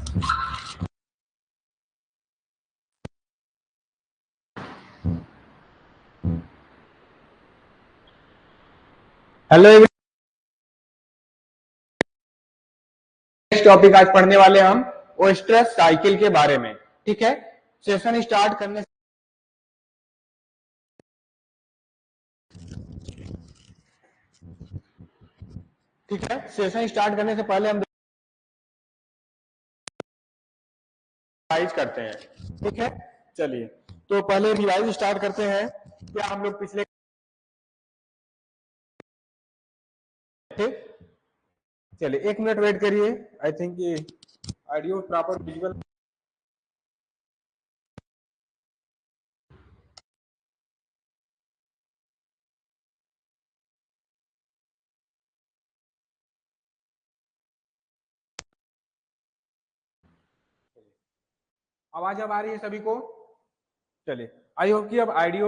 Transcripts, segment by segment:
Hello everyone, next topic आज पढ़ने वाले हम ओएस्ट्रस साइकिल के बारे में। ठीक है, सेशन स्टार्ट करने से पहले हम रिवाइज करते हैं। ठीक है, चलिए तो पहले रिवाइज स्टार्ट करते हैं। क्या हम लोग पिछले ठीक, चलिए 1 मिनट वेट करिए। आई थिंक ये ऑडियो प्रॉपर विजुअल आवाज अब आ रही है सभी को? चलिए, आई होप कि अब ऑडियो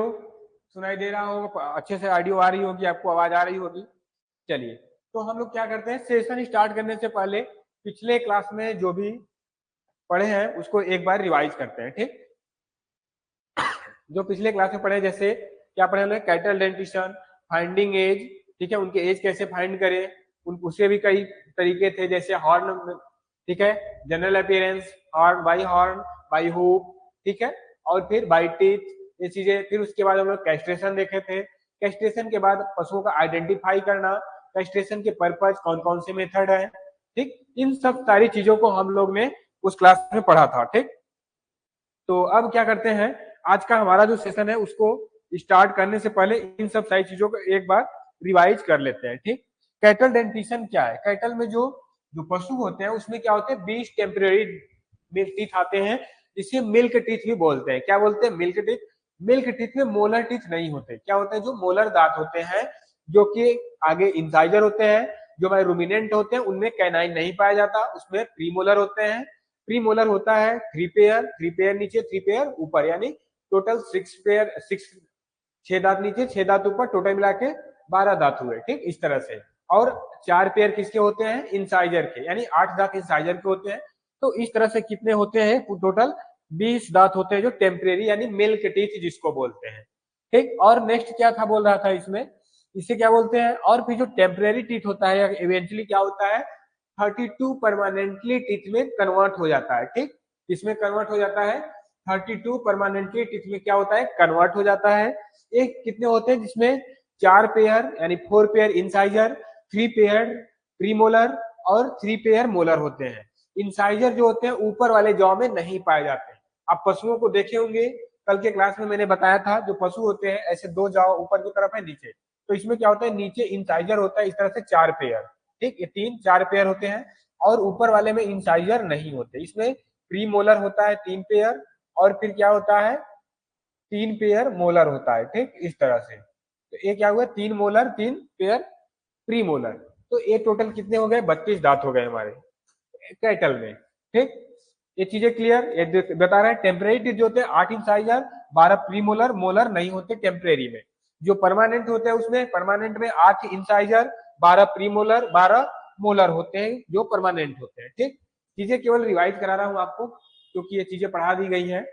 सुनाई दे रहा होगा, अच्छे से ऑडियो आ रही होगी, आपको आवाज आ रही होगी। चलिए, तो हम लोग क्या करते हैं, सेशन स्टार्ट करने से पहले पिछले क्लास में जो भी पढ़े हैं उसको एक बार रिवाइज करते हैं। ठीक, जो पिछले क्लास में पढ़े, जैसे क्या पढ़े हमने, कैटल डेंटिशन, फाइंडिंग एज। ठीक है, उनके एज कैसे फाइंड करें, उसके भी कई तरीके थे, जैसे हॉर्न, ठीक है, general appearance, horn, by hook, ठीक है, और फिर बाई टीथ, ये चीजें। फिर उसके बाद हम लोग कैस्ट्रेशन देखे थे। कैस्ट्रेशन के बाद पशुओं का आइडेंटिफाई करना, कैस्ट्रेशन के पर्पज कौन कौन से मेथड है। ठीक, इन सब सारी चीजों को हम लोग ने उस क्लास में पढ़ा था। ठीक, तो अब क्या करते हैं, आज का हमारा जो सेशन है उसको स्टार्ट करने से पहले इन सब सारी चीजों को एक बार रिवाइज कर लेते हैं। ठीक, कैटल डेंटिशन क्या है? कैटल में जो जो पशु होते हैं उसमें क्या होते हैं, 20 टेम्परेरी मिल्क टीथ आते हैं, जिसे मिल्क टीथ भी बोलते हैं। क्या बोलते हैं? Milk teeth. मिल्क टीथ में मोलर टीथ नहीं होते। क्या होते हैं? जो मोलर दांत होते हैं, जो कि आगे इंसाइजर होते हैं। जो हमारे रुमिनेंट होते हैं उनमें कैनाइन नहीं पाया जाता, उसमें प्रीमोलर होते हैं। प्रीमोलर होता है 3 पेयर, 3 पेयर नीचे 3 पेयर ऊपर, यानी टोटल 6 पेयर, 6 दांत नीचे 6 दांत ऊपर, टोटल मिला के 12 दांत हुए। ठीक, इस तरह से। और 4 पेयर किसके होते हैं? इंसाइजर के, यानी 8 दांत इंसाइजर के होते हैं। तो इस तरह से कितने होते हैं? टोटल 20 दांत होते हैं, जो टेम्परेरी यानी मिल्क टीथ जिसको बोलते हैं। ठीक, और नेक्स्ट क्या था बोल रहा था इसमें, इसे क्या बोलते हैं? और फिर जो टेम्परेरी टीथ होता है इवेंचुअली क्या होता है, 32 परमानेंटली टीथ में कन्वर्ट हो जाता है। ठीक, इसमें कन्वर्ट हो जाता है 32 परमानेंटली टीथ में क्या होता है, कन्वर्ट हो जाता है। एक कितने होते हैं, जिसमें 4 पेयर यानी 4 पेयर इंसाइजर, 3 पेयर प्रीमोलर और 3 पेयर मोलर होते हैं। इंसाइजर जो होते हैं ऊपर वाले जॉ में नहीं पाए जाते। आप पशुओं को देखे होंगे, कल के क्लास में मैंने बताया था, जो पशु होते हैं ऐसे 2 जॉ, ऊपर की तरफ है, नीचे। तो इसमें क्या होता है, नीचे इंसाइजर होता है इस तरह से 4 पेयर। ठीक, ये 3 4 पेयर होते हैं, और ऊपर वाले में इंसाइजर नहीं होते। इसमें प्री मोलर होता है 3 पेयर, और फिर क्या होता है, 3 पेयर मोलर होता है। ठीक, इस तरह से। तो ये क्या हुआ, 3 मोलर 3 पेयर प्री मोलर। तो ये टोटल कितने हो गए, 32 दांत हो गए हमारे कैटल में। ठीक, ये चीजें क्लियर? ये बता रहे हैं टेम्परेरी टीथ जो होते हैं 8 इंसाइजर, 12 प्री मोलर, मोलर नहीं होते टेम्परेरी में। जो परमानेंट होते हैं उसमें, परमानेंट में 8 इंसाइजर, 12 प्री मोलर, 12 मोलर होते हैं जो परमानेंट होते हैं। ठीक, चीजें केवल रिवाइज करा रहा हूं आपको, क्योंकि ये चीजें पढ़ा दी गई है।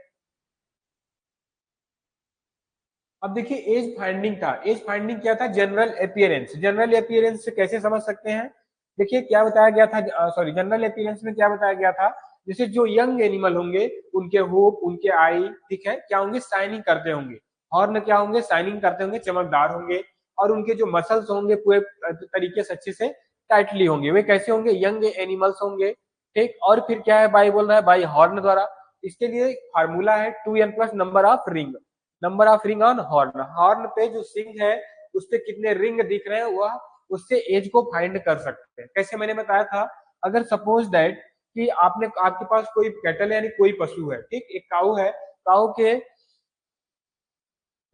अब देखिए, एज फाइंडिंग था। एज फाइंडिंग क्या था? General appearance. जनरल अपीयरेंस से कैसे समझ सकते हैं? देखिए क्या बताया गया था, सॉरी, जनरल अपीयरेंस में क्या बताया गया था, जैसे जो यंग एनिमल होंगे उनके हुप, उनके आई, ठीक है, क्या होंगे, शाइनिंग करते होंगे। हॉर्न क्या होंगे, शाइनिंग करते होंगे, चमकदार होंगे। और उनके जो मसल्स होंगे पूरे तरीके से अच्छे से टाइटली होंगे। वे कैसे होंगे? यंग एनिमल्स होंगे। ठीक, और फिर क्या है, बाई बोल रहा है, बाई हॉर्न द्वारा। इसके लिए फार्मूला है 2n plus number of ring. Number of ring on horn. Horn पे जो सिंग है उस पे कितने रिंग दिख रहे हैं, वह उससे एज को फाइंड कर सकते हैं। कैसे? मैंने बताया था, अगर सपोज दैट कि आपके पास कोई कैटल यानी कोई पशु है, ठीक, एक काऊ है, काऊ के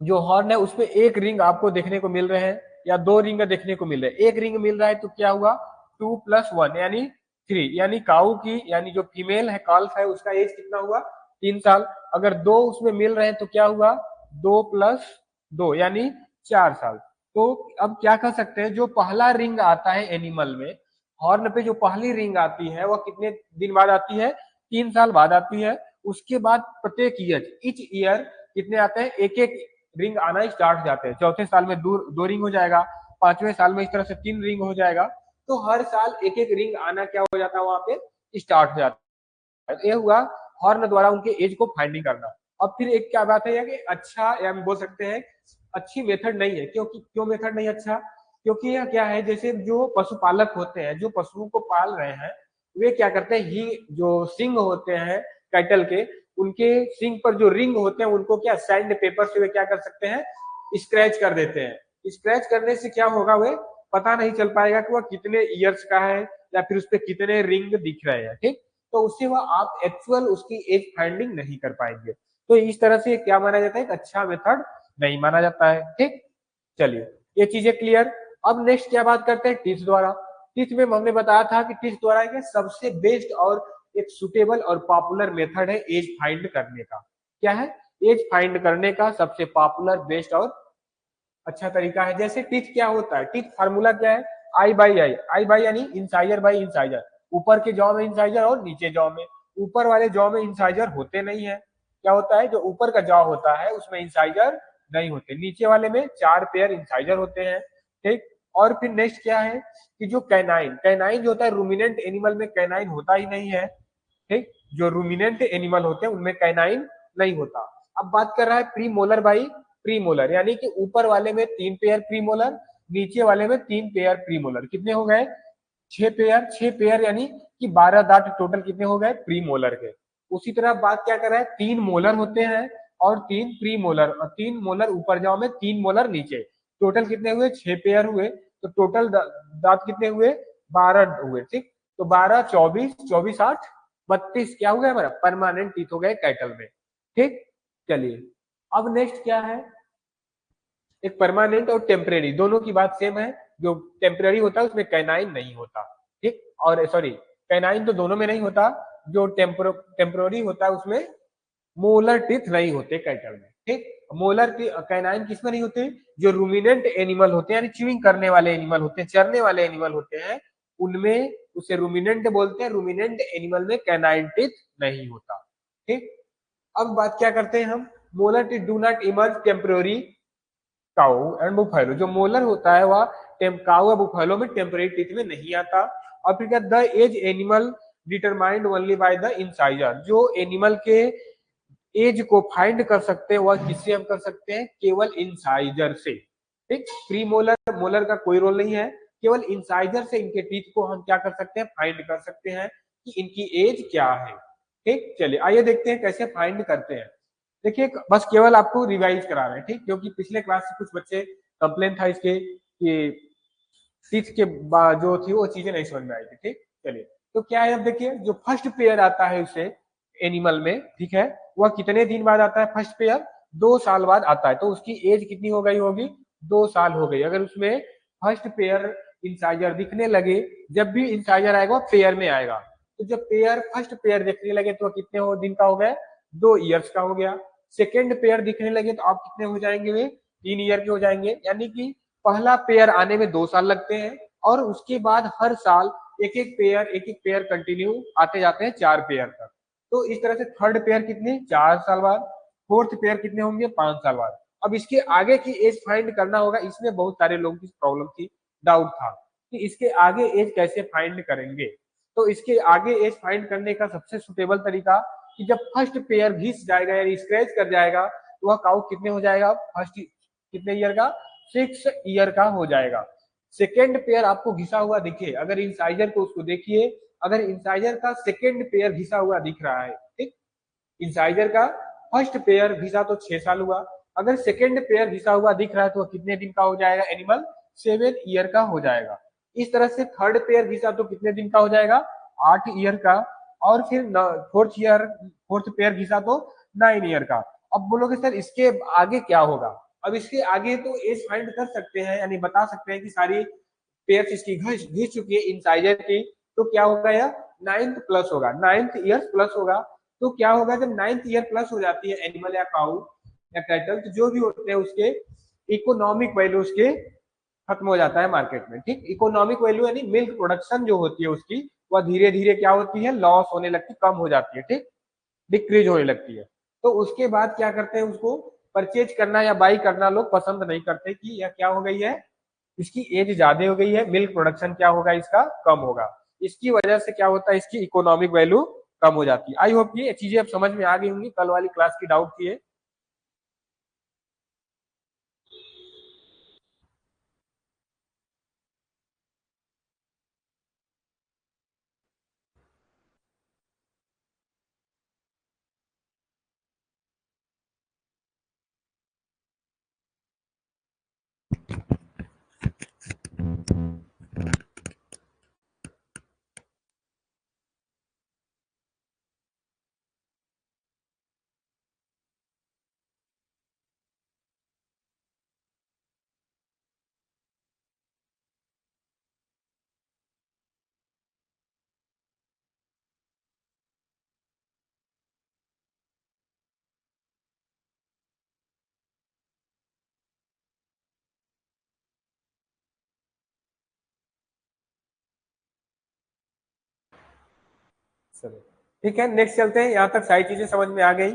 जो हॉर्न है उसमें एक रिंग आपको देखने को मिल रहे हैं, या 2 रिंग देखने को मिल रहे हैं। एक रिंग मिल रहा है तो क्या हुआ, 2 + 1 यानी 3, यानी काऊ की, यानी जो फीमेल है, काल्फ है, उसका एज कितना हुआ, 3 साल। अगर 2 उसमें मिल रहे हैं तो क्या हुआ, 2 + 2 यानी 4 साल। तो अब क्या कर सकते हैं, जो पहला रिंग आता है एनिमल में, हॉर्न पे जो पहली रिंग आती है वह कितने दिन बाद आती है, 3 साल बाद आती है। उसके बाद प्रत्येक ईयर, ईच ईयर कितने आते हैं, एक एक रिंग आना स्टार्ट हो जाते हैं। चौथे साल में दो रिंग हो जाएगा, 5वें साल में इस तरह से 3 रिंग हो जाएगा। तो हर साल एक एक रिंग आना क्या हो जाता है, वहां पे स्टार्ट हो जाता है। ये हुआ हॉर्न द्वारा उनके एज को फाइंडिंग करना। अब फिर एक क्या बात है कि अच्छा, या हम बोल सकते हैं अच्छी मेथड नहीं है। क्योंकि क्यों मेथड नहीं अच्छा, क्योंकि यह क्या है, जैसे जो पशुपालक होते हैं, जो पशुओं को पाल रहे हैं, वे क्या करते हैं, ही जो सिंग होते हैं कैटल के, उनके सिंग पर जो रिंग होते हैं उनको क्या सैंड पेपर से वे क्या कर सकते हैं, स्क्रैच कर देते हैं। स्क्रैच करने से क्या होगा, वे पता नहीं चल पाएगा कि वह कितने ईयर्स का है या फिर उस पर कितने रिंग दिख रहे हैं। ठीक, तो उससे वह आप एक्चुअल उसकी एज फाइंडिंग नहीं कर पाएंगे। तो इस तरह से क्या माना जाता है, एक अच्छा मेथड नहीं माना जाता है। ठीक, चलिए ये चीजें क्लियर। अब नेक्स्ट क्या बात करते हैं, टिप्स द्वारा। टिप्स में हमने बताया था कि टिप्स द्वारा एक सबसे बेस्ट और एक सुटेबल और पॉपुलर मेथड है एज फाइंड करने का। क्या है, एज फाइंड करने का सबसे पॉपुलर, बेस्ट और अच्छा तरीका है। जैसे टिच क्या होता है, टिच फार्मूला क्या है, आई बाई आई, आई बाई यानी इंसाइजर बाई इंसाइजर, ऊपर के जॉ में इंसाइजर और नीचे जॉ में। ऊपर वाले जॉ में इंसाइजर होते नहीं है। क्या होता है, जो ऊपर का जॉ होता है उसमें इंसाइजर नहीं होते, नीचे वाले में 4 पेयर इंसाइजर होते हैं। ठीक, और फिर नेक्स्ट क्या है कि जो कैनाइन, कैनाइन जो होता है रूमिनेंट एनिमल में कैनाइन होता ही नहीं है। ठीक, जो रूमिनेंट एनिमल होते हैं उनमें कैनाइन नहीं होता। अब बात कर रहा है pre molar by pre molar, यानी कि ऊपर वाले में 3 पेयर प्री मोलर, नीचे वाले में 3 पेयर प्री मोलर। कितने हो गए, 6 पेयर। 6 पेयर यानी कि 12 दांत टोटल कितने हो गए प्री मोलर के। उसी तरह बात क्या कर रहा है, 3 मोलर होते हैं और 3 प्री मोलर, और 3 मोलर ऊपर जाओ में 3 मोलर नीचे। टोटल कितने हुए, 6 पेयर हुए। तो टोटल दांत कितने हुए, 12 हुए। ठीक, तो 12 24, 24 8 32 क्या हो गया हमारा, परमानेंट टीथ हो गए कैटल में। ठीक, चलिए अब नेक्स्ट क्या है, एक परमानेंट और टेम्परेरी, दोनों की बात सेम है। जो टेम्परेरी होता है उसमें कैनाइन नहीं होता। ठीक, और सॉरी, कैनाइन तो दोनों में नहीं होता। जो टेम्पररी होता है उसमें मोलर टीथ नहीं होते कैटल में। ठीक, मोलर की कैनाइन किसमें नहीं होते, जो रूमिनेंट एनिमल होते हैं, यानी च्यूइंग करने वाले एनिमल होते हैं, चरने वाले एनिमल होते हैं, उनमें उसे रूमिनेंट बोलते हैं। रूमिनेंट एनिमल में कैनाइन टीथ नहीं होता। ठीक, अब बात क्या करते हैं हम, molar teeth do not emerge temporary cow and buffalo. जो मोलर होता है वह काउ या बुफेलो में टेम्परेरी टीथ में नहीं आता। और फिर क्या, the age animal determined only by the incisor. जो एनिमल के एज को फाइंड कर सकते हैं वह किससे हम कर सकते हैं, केवल इंसाइजर से। ठीक, प्री मोलर मोलर का कोई रोल नहीं है, केवल इंसाइजर से इनके टीथ को हम क्या कर सकते हैं, फाइंड कर सकते हैं कि इनकी एज क्या है। ठीक, चलिए आइए देखते हैं कैसे फाइंड करते हैं। देखिए बस केवल आपको रिवाइज करा रहे हैं। ठीक, क्योंकि पिछले क्लास से कुछ बच्चे कंप्लेन था इसके कि टीथ के जो थी वो चीजें नहीं समझ में आई थी। ठीक, चलिए तो क्या है, अब देखिए जो फर्स्ट पेयर आता है उसे एनिमल में, ठीक है, वह कितने दिन बाद आता है, फर्स्ट पेयर 2 साल बाद आता है। तो उसकी एज कितनी हो गई होगी, 2 साल हो गई। अगर उसमें फर्स्ट पेयर इंसाइजर दिखने लगे, जब भी इंसाइजर आएगा पेयर में आएगा, तो जब पेयर फर्स्ट पेयर दिखने लगे तो कितने हो दिन का हो गया, 2 ईयर्स का हो गया। सेकेंड पेयर दिखने लगे तो आप कितने हो जाएंगे, वे 3 ईयर के हो जाएंगे। यानी कि पहला पेयर आने में 2 साल लगते हैं, और उसके बाद हर साल एक एक पेयर कंटिन्यू आते जाते हैं 4 पेयर तक। तो इस तरह से थर्ड पेयर कितने, 4 साल बाद। फोर्थ पेयर कितने होंगे, 5 साल बाद। अब इसके आगे की एज फाइंड करना होगा, इसमें बहुत सारे लोगों की प्रॉब्लम थी, डाउट था कि इसके आगे एज कैसे फाइंड करेंगे। तो इसके आगे एज फाइंड करने का सबसे सुटेबल तरीका कि जब फर्स्ट पेयर घिस जाएगा यानी स्क्रैच कर जाएगा, तो वह काउ कितने हो जाएगा, फर्स्ट कितने ईयर का, 6 ईयर का हो जाएगा। सेकेंड पेयर आपको घिसा हुआ दिखे, अगर इंसाइजर को उसको देखिए, अगर इंसाइजर का सेकेंड पेयर घिसा हुआ दिख रहा है, ठीक, इंसाइजर का फर्स्ट पेयर घिसा तो 6 साल हुआ, अगर सेकेंड पेयर घिसा हुआ दिख रहा है तो कितने दिन का हो जाएगा एनिमल, 7 ईयर का हो जाएगा। इस तरह से थर्ड पेयर घिसा तो कितने दिन का हो जाएगा, 8 ईयर का। और फिर फोर्थ पेयर घिसा तो 9 ईयर का। अब बोलोगे सर इसके आगे क्या होगा, अब इसके आगे तो एज फाइंड कर सकते हैं, यानी बता सकते हैं कि सारी पेयर्स इसकी घिस चुकी है इंसाइजर की, तो क्या होगा, यह 9th प्लस होगा, 9th ईयर प्लस होगा। तो क्या होगा, जब 9th ईयर प्लस हो जाती है एनिमल या काउ या कैटल, तो जो भी होते हैं उसके इकोनॉमिक वैल्यू उसके खत्म हो जाता है मार्केट में। ठीक, इकोनॉमिक वैल्यू यानी मिल्क प्रोडक्शन जो होती है उसकी वह धीरे धीरे क्या होती है, लॉस होने लगती, कम हो जाती है, ठीक, डिक्रीज होने लगती है। तो उसके बाद क्या करते हैं, उसको परचेज करना या बाई करना लोग पसंद नहीं करते कि यह क्या हो गई है, इसकी एज ज्यादा हो गई है, मिल्क प्रोडक्शन क्या होगा, इसका कम होगा, इसकी वजह से क्या होता है, इसकी इकोनॉमिक वैल्यू कम हो जाती है। आई होप ये चीजें अब समझ में आ गई होंगी, कल वाली क्लास की डाउट थी ये। चलो ठीक है, नेक्स्ट चलते हैं, यहाँ तक सारी चीजें समझ में आ गई।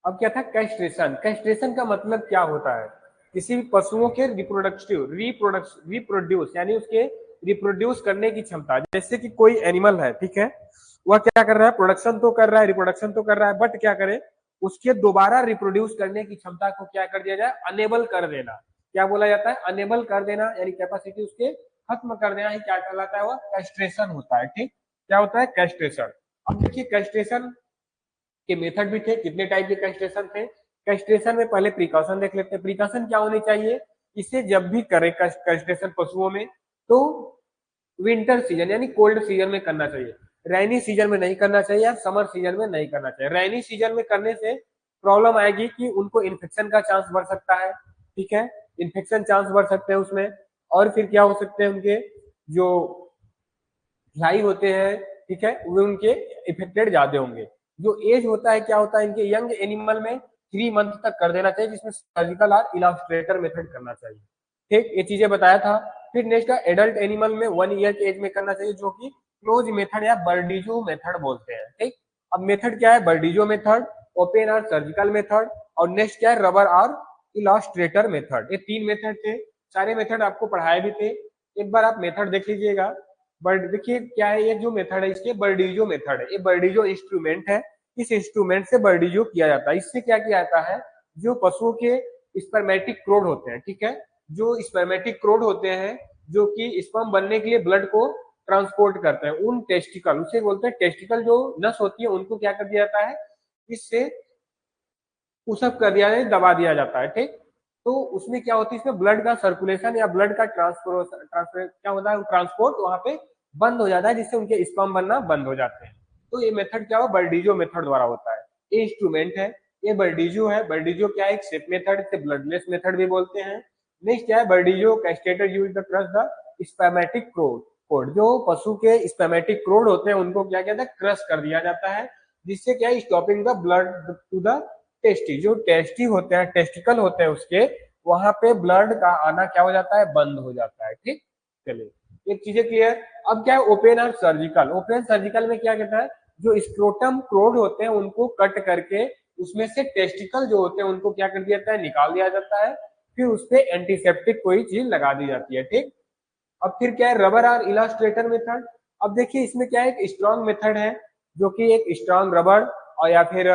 अब क्या था, कैस्ट्रेशन। कैस्ट्रेशन का मतलब क्या होता है, किसी भी पशुओं के रिप्रोडक्टिव रिप्रोड्यूस यानी उसके रिप्रोड्यूस करने की क्षमता, जैसे कि कोई एनिमल है, ठीक है, वह क्या कर रहा है, प्रोडक्शन तो कर रहा है, रिप्रोडक्शन तो कर रहा है, बट क्या करे, उसके दोबारा रिप्रोड्यूस करने की क्षमता को क्या कर दिया जाए, अनेबल कर देना। क्या बोला जाता है, अनेबल कर देना, यानी कैपेसिटी उसके खत्म कर देना ही क्या कहलाता है, वह कैस्ट्रेशन होता है, ठीक। क्या होता है, कैस्ट्रेशन। अब देखिए कैस्ट्रेशन के मेथड भी थे, कितने टाइप के कैस्ट्रेशन थे। कैस्ट्रेशन में पहले प्रिकॉशन देख लेते हैं, प्रिकॉशन क्या होनी चाहिए, इसे जब भी करें कैस्ट्रेशन पशुओं में, तो विंटर सीजन यानी कोल्ड सीजन में करना चाहिए, रेनी सीजन में नहीं करना चाहिए या समर सीजन में नहीं करना चाहिए। रेनी सीजन में करने से प्रॉब्लम आएगी कि उनको इन्फेक्शन का चांस बढ़ सकता है, ठीक है, इन्फेक्शन चांस बढ़ सकते हैं उसमें, और फिर क्या हो सकते हैं, उनके जो ढाई होते हैं, ठीक है, वे उनके इफेक्टेड ज्यादा होंगे। जो एज होता है, क्या होता है, इनके यंग एनिमल में 3 मंथ तक कर देना चाहिए, जिसमें सर्जिकल और इलास्ट्रेटर मेथड करना चाहिए, ठीक, ये चीजें बताया था। फिर नेक्स्ट है एडल्ट एनिमल में 1 ईयर के एज में करना चाहिए, जो कि क्लोज मेथड या बर्डिजो मेथड बोलते हैं, ठीक। अब मेथड क्या है, बर्डिजो मेथड, ओपन और सर्जिकल मेथड, और नेक्स्ट क्या है, रबर और इलास्ट्रेटर मेथड। ये 3 मेथड थे, सारे मेथड आपको पढ़ाए भी थे, एक बार आप मेथड देख लीजिएगा। बट देखिए क्या है, ये जो मेथड है, इसके बर्डिजो मेथड है, ये बर्डिजो इंस्ट्रूमेंट है, इस इंस्ट्रूमेंट से बर्डिजो किया जाता है। इससे क्या किया जाता है, जो पशुओं के स्पर्मेटिक क्रोड होते हैं, ठीक है, जो स्पर्मेटिक क्रोड होते हैं, जो कि स्पर्म बनने के लिए ब्लड को ट्रांसपोर्ट करते हैं, उन टेस्टिकल, उसे बोलते हैं टेस्टिकल, जो नस होती है, उनको क्या कर दिया जाता है, इससे पुशअप कर दिया जाए, दबा दिया जाता है, ठीक। तो उसमें क्या होती है, इसमें ब्लड का सर्कुलेशन या ब्लड का ट्रांसफर क्या होता है, ट्रांसपोर्ट वहां पे बंद हो जाता है, जिससे उनके स्पर्म बनना बंद हो जाते हैं। तो ये मेथड क्या हो, बर्डिजो मेथड द्वारा होता है। ये इंस्ट्रूमेंट है, ये बर्डिजो है। बर्डिजो क्या है, एक सेफ मेथड, इसे ब्लडलेस मेथड भी बोलते हैं। नेक्स्ट क्या है, burdizzo castrator use the crush the spermatic cord cord, जो पशु के स्पर्मेटिक क्रोड होते हैं, उनको क्या कहते हैं, क्रश कर दिया जाता है, जिससे क्या है, stopping the blood to the testes, जो टेस्टी होते हैं, टेस्टिकल होते हैं उसके, वहां पे ब्लड का आना क्या हो जाता है, बंद हो जाता है, ठीक। चलिए एक चीजें क्लियर। अब क्या है, ओपन और सर्जिकल। ओपन सर्जिकल में क्या कहता है, जो स्क्रोटम क्रोड होते हैं, उनको कट करके उसमें से टेस्टिकल जो होते हैं, उनको क्या कर दिया जाता है, निकाल दिया जाता है, फिर उस पर एंटीसेप्टिक कोई चीज लगा दी जाती है, ठीक। अब फिर क्या है, रबर और इलास्ट्रेटर मेथड। अब देखिए इसमें क्या है, एक स्ट्रॉन्ग मेथड है, जो कि एक स्ट्रॉन्ग रबर, और या फिर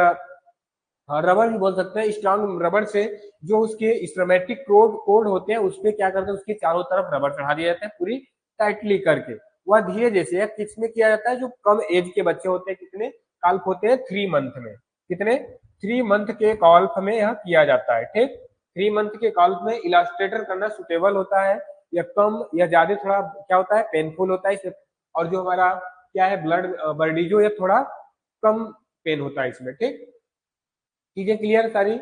हाँ रबर भी बोल सकते हैं, स्ट्रॉन्ग रबर से जो उसके स्पर्मेटिक कोड कोड होते हैं, उस पर क्या करते हैं, उसके चारों तरफ रबर चढ़ा दिया जाता है पूरी टाइटली करके। वह धीरे जैसे किसमें किया जाता है, जो कम एज के बच्चे होते हैं, कितने काल्प होते हैं, 3 मंथ में, कितने 3 मंथ के काल्प में यह किया जाता है, ठीक। 3 मंथ के काल्प में इलास्ट्रेटर करना सुटेबल होता है, या कम या ज्यादा थोड़ा क्या होता है, पेनफुल होता है इसे, और जो हमारा क्या है, ब्लड बर्डिजो, या थोड़ा कम पेन होता है इसमें, ठीक। चीजें क्लियर सारी।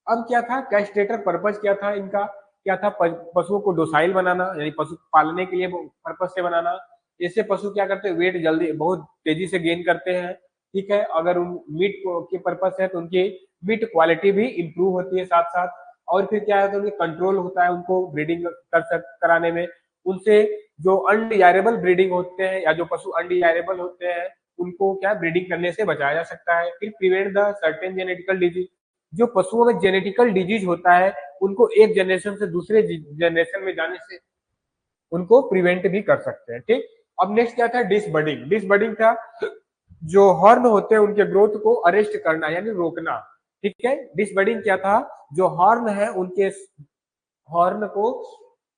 अब क्या था, कैस्ट्रेटर पर्पज क्या था इनका, क्या था, पशुओं को डोसाइल बनाना, यानी पशु पालने के लिए पर्पज से बनाना। इससे पशु क्या करते हैं, वेट जल्दी बहुत तेजी से गेन करते हैं, ठीक है। अगर उन मीट के पर्पज है, तो उनकी मीट क्वालिटी भी इंप्रूव होती है साथ साथ। और फिर क्या है, तो उनके कंट्रोल होता है, उनको ब्रीडिंग कराने में। उनसे जो अनडिजायरेबल ब्रीडिंग होते हैं या जो पशु अनडिजायरेबल होते हैं उनको क्या ब्रीडिंग करने से बचाया जा सकता है। फिर prevent the certain genetical disease, जो पशुओं में जेनेटिकल डिजीज होता है उनको एक जनरेशन से दूसरे जनरेशन में जाने से उनको प्रिवेंट भी कर सकते हैं। ठीक, अब नेक्स्ट क्या था, डिसबर्डिंग। डिसबर्डिंग था जो हॉर्न होते हैं उनके ग्रोथ को अरेस्ट करना यानी रोकना। ठीक है, डिसबर्डिंग क्या था, जो हॉर्न है उनके हॉर्न को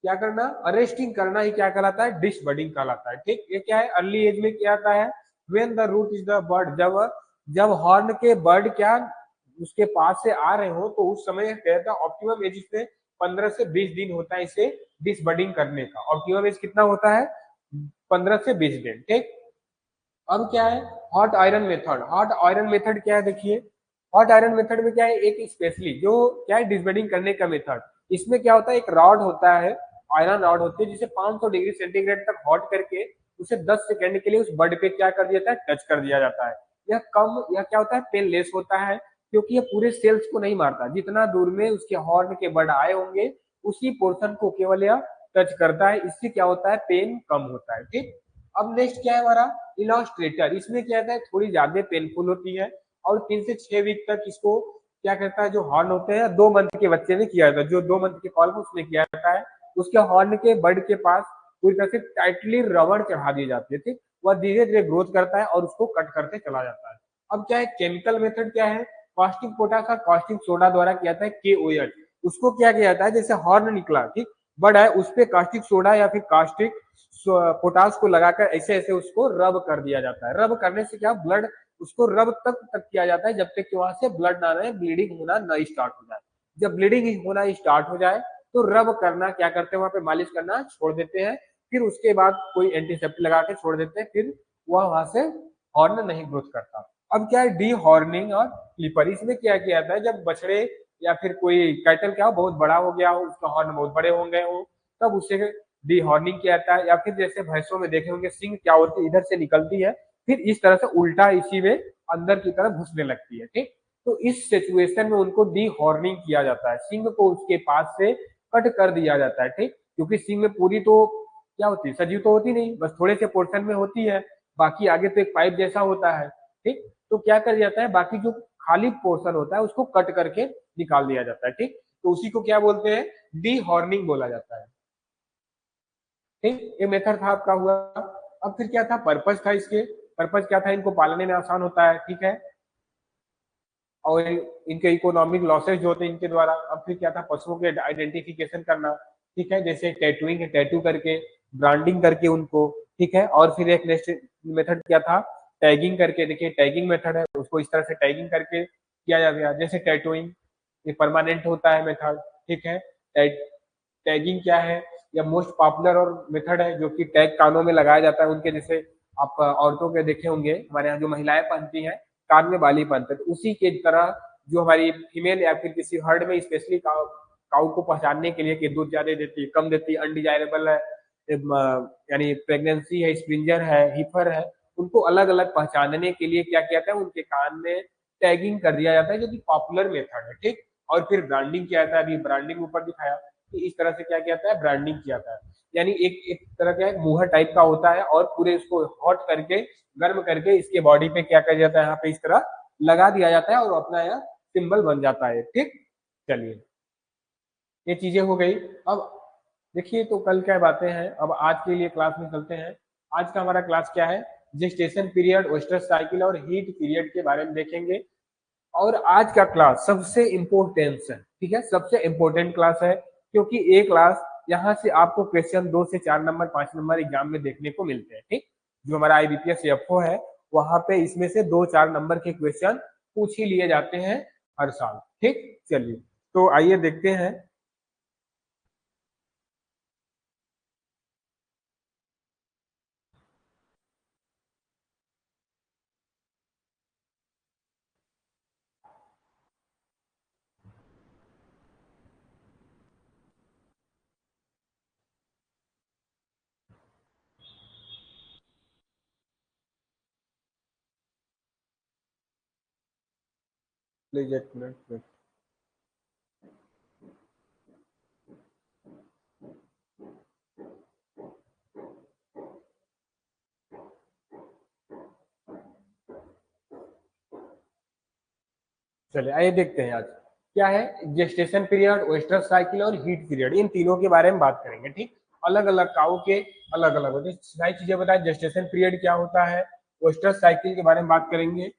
क्या करना, अरेस्टिंग करना ही क्या कहलाता है, डिसबर्डिंग कहलाता है। ठीक, ये क्या है, अर्ली एज में क्या आता है, when the root is the bird, जब जब हॉर्न के बर्ड क्या उसके पास से आ रहे हो तो उस समय कहता है ऑप्टिमम एज से 15 से 20 दिन होता है इसे डिसबर्डिंग करने का। ऑप्टिमम एज कितना होता है, 15 से 20 दिन। ठीक, अब क्या है, hot iron method. Hot iron method क्या है, देखिए हॉट आयरन मेथड में क्या है, एक स्पेशली जो क्या है डिसबेडिंग करने का मेथड। इसमें क्या होता है, एक रॉड होता है, आयरन रॉड होती है जिसे 500 डिग्री सेंटीग्रेड तक हॉट करके उसे 10 सेकंड के लिए उस बर्ड पे क्या कर दिया जाता है, टच कर दिया जाता है। यह कम, यह क्या होता है, पेनलेस होता है क्योंकि यह पूरे सेल्स को नहीं मारता, जितना दूर में उसके हॉर्न के बर्ड आए होंगे उसी पोर्शन को केवल यह टच करता है, इससे क्या होता है, पेन कम होता है। ठीक, अब नेक्स्ट क्या है हमारा इलास्ट्रेटर। इसमें क्या होता है, थोड़ी ज्यादा पेनफुल होती है और 3 से 6 वीक तक इसको क्या करता है, जो हॉर्न होते हैं 2 मंथ के बच्चे में किया जाता है, जो 2 मंथ के कॉल में उसमें किया जाता है, उसके हॉर्न के बर्ड के पास पूरी तरह से टाइटली रबड़ चढ़ा दी जाती है। ठीक, वह धीरे धीरे ग्रोथ करता है और उसको कट करते चला जाता है। अब क्या है, केमिकल मेथड क्या है, कास्टिक पोटास और कास्टिक सोडा द्वारा किया जाता है KOH। उसको क्या किया जाता है, जैसे हॉर्न निकला, ठीक, बर्ड है, उस पर कास्टिक सोडा या फिर कास्टिक पोटास को लगाकर ऐसे ऐसे उसको रब कर दिया जाता है। रब करने से क्या, ब्लड उसको रब तक किया जाता है जब तक कि वहां से ब्लड ना रहे, ब्लीडिंग होना न स्टार्ट हो जाए। जब ब्लीडिंग होना स्टार्ट हो जाए तो रब करना क्या करते हैं, वहां पे मालिश करना छोड़ देते हैं, फिर उसके बाद कोई एंटीसेप्टिक लगा के छोड़ देते हैं, फिर वह वहां से हॉर्न नहीं ग्रोथ करता। अब क्या है, डी हॉर्निंग और क्लिपर। इसमें क्या किया जाता है, जब बछड़े या फिर कोई कैटल क्या हो बहुत बड़ा हो गया हो, उसका हॉर्न बहुत बड़े हो गए हो, तब उससे डी हॉर्निंग किया जाता है। या फिर जैसे भैंसों में देखे होंगे सिंग क्या होती है, इधर से निकलती है, फिर इस तरह से उल्टा इसी में अंदर की तरफ घुसने लगती है। ठीक, तो इस सिचुएशन में उनको डी हॉर्निंग किया जाता है, सिंग को उसके पास से कट कर दिया जाता है। ठीक, क्योंकि सिंग में पूरी तो क्या होती है, सजीव तो होती नहीं, बस थोड़े से पोर्शन में होती है, बाकी आगे तो एक पाइप जैसा होता है। ठीक, तो क्या कर जाता है, बाकी जो खाली पोर्शन होता है उसको कट करके निकाल दिया जाता है। ठीक, तो उसी को क्या बोलते हैं, डी हॉर्निंग बोला जाता है। ठीक, ये मेथड था आपका हुआ। अब फिर क्या था, पर्पज था इसके, पर्पज क्या था, इनको पालने में आसान होता है। ठीक है, और इनके इकोनॉमिक लॉसेज जो होते हैं इनके द्वारा। अब फिर क्या था, पशुओं के आइडेंटिफिकेशन करना। ठीक है, जैसे टैटूइंग, टैटू करके, ब्रांडिंग करके उनको। ठीक है, और फिर एक नेक्स्ट मेथड क्या था, टैगिंग करके। देखिए टैगिंग मेथड है, उसको इस तरह से टैगिंग करके किया जा गया। जैसे टैटूइंग ये परमानेंट होता है मेथड। ठीक है, टैगिंग क्या है, या मोस्ट पॉपुलर और मेथड है जो कि टैग कानों में लगाया जाता है उनके, जैसे आप औरतों के देखे होंगे, हमारे यहाँ जो महिलाएं पहनती हैं कान में बाली पहनते हैं, तो उसी के तरह जो हमारी फीमेल या फिर किसी हर्ड में स्पेशली काउ काउ को पहचानने के लिए कि दूध ज्यादा देती है कम देती है, अनडिजायरेबल है, यानी प्रेगनेंसी है, स्प्रिंजर है, हिफर है, उनको अलग अलग पहचानने के लिए क्या किया जाता है, उनके कान में टैगिंग कर दिया जाता है, जो कि पॉपुलर मेथड है। ठीक, और फिर ब्रांडिंग किया जाता है, अभी ब्रांडिंग ऊपर दिखाया कि इस तरह से क्या किया जाता है, ब्रांडिंग किया जाता है। यानी एक तरह का मुहर टाइप का होता है और पूरे उसको हॉट करके गर्म करके इसके बॉडी पे क्या किया जाता है, यहाँ पे इस तरह लगा दिया जाता है और अपना यह सिंबल बन जाता है। ठीक, चलिए ये चीजें हो गई। अब देखिए तो कल क्या बातें हैं, अब आज के लिए क्लास में चलते हैं। आज का हमारा क्लास क्या है, जेस्टेशन पीरियड, ओस्ट्रस साइकिल और हीट पीरियड के बारे में देखेंगे। और आज का क्लास सबसे इम्पोर्टेंस है, ठीक है, सबसे इम्पोर्टेंट क्लास है, क्योंकि ये क्लास यहाँ से आपको क्वेश्चन 2 से 4 नंबर 5 नंबर एग्जाम में देखने को मिलते हैं। ठीक, जो हमारा IBPS एफओ है वहां पे इसमें से 2-4 नंबर के क्वेश्चन पूछ ही लिए जाते हैं हर साल। ठीक, चलिए तो आइए देखते हैं। प्लीज एक मिनट। चलिए आइए देखते हैं आज क्या है। जेस्टेशन पीरियड, ओएस्टर साइकिल और हीट पीरियड, इन तीनों के बारे में बात करेंगे। ठीक, अलग अलग काऊ के अलग अलग होते हैं, सारी चीजें बताएं। जेस्टेशन पीरियड क्या होता है, ओएस्टर साइकिल के बारे में बात करेंगे।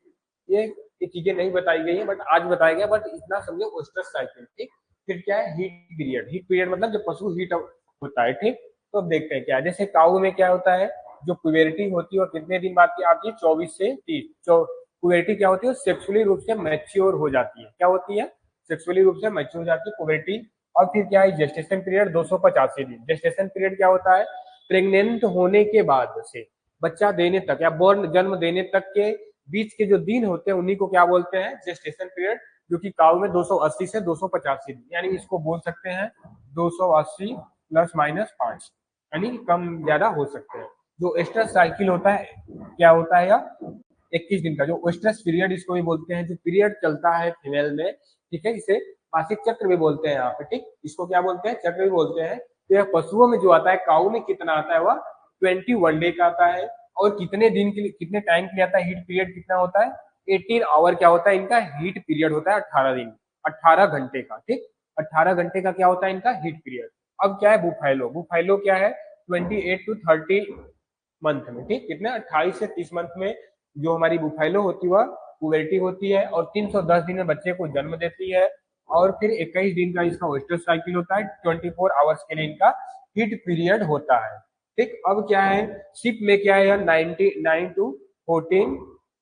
ये चीजें नहीं बताई गई है बट आज बताया गया, बट इतना समझो ओएस्टर साइकिल। ठीक, फिर क्या है हीट पीरियड। हीट पीरियड मतलब जब पशु हीट होता है। ठीक, तो अब देखते हैं क्या है। जैसे काऊ में क्या होता है, जो प्यूबेरिटी होती है और कितने दिन बाद की आती है, 24 से 30। पुबर्टी क्या होती है, सेक्सुअली रूप से मैच्योर हो जाती है। क्या होती है, सेक्सुअली रूप से मैच्योर हो जाती है पुबर्टी। और फिर क्या है जेस्टेशन पीरियड 285 दिन। जेस्टेशन पीरियड क्या होता है, प्रेग्नेंट होने के बाद से बच्चा देने तक या बोर्न जन्म देने तक के बीच के जो दिन होते हैं उन्हीं को क्या बोलते हैं, जेस्टेशन पीरियड। जो कि काऊ में 280 से 285 दिन, यानी इसको बोल सकते हैं 280 प्लस माइनस 5, यानी कम ज्यादा हो सकते हैं। जो एस्ट्रस साइकिल होता है क्या होता है, या 21 दिन का जो ओस्ट्रस पीरियड इसको भी बोलते हैं, जो पीरियड चलता है फीमेल में। ठीक है, इसे मासिक चक्र भी बोलते हैं यहाँ पे। ठीक, इसको क्या बोलते हैं, चक्र भी बोलते हैं। तो यह पशुओं में जो आता है, काऊ में कितना आता है, वह 21 डे का आता है। और कितने दिन के लिए, कितने टाइम के लिए आता है, हीट पीरियड कितना होता है, 18 आवर क्या होता है इनका हीट पीरियड होता है, 18 दिन, 18 घंटे का। ठीक, 18 घंटे का क्या होता है इनका हीट पीरियड। अब क्या है बुफैलो, बुफैलो क्या है 28 to 30 मंथ में। ठीक, कितने 28 से 30 मंथ में जो हमारी बुफैलो होती है वह पुबर्टी होती है और 310 दिन में बच्चे को जन्म देती है। और फिर 21 दिन का इसका ओएस्टर साइकिल होता है, 24 आवर्स के लिए इनका हीट पीरियड होता है। ठीक, अब क्या है शिप में क्या है, 9 to 14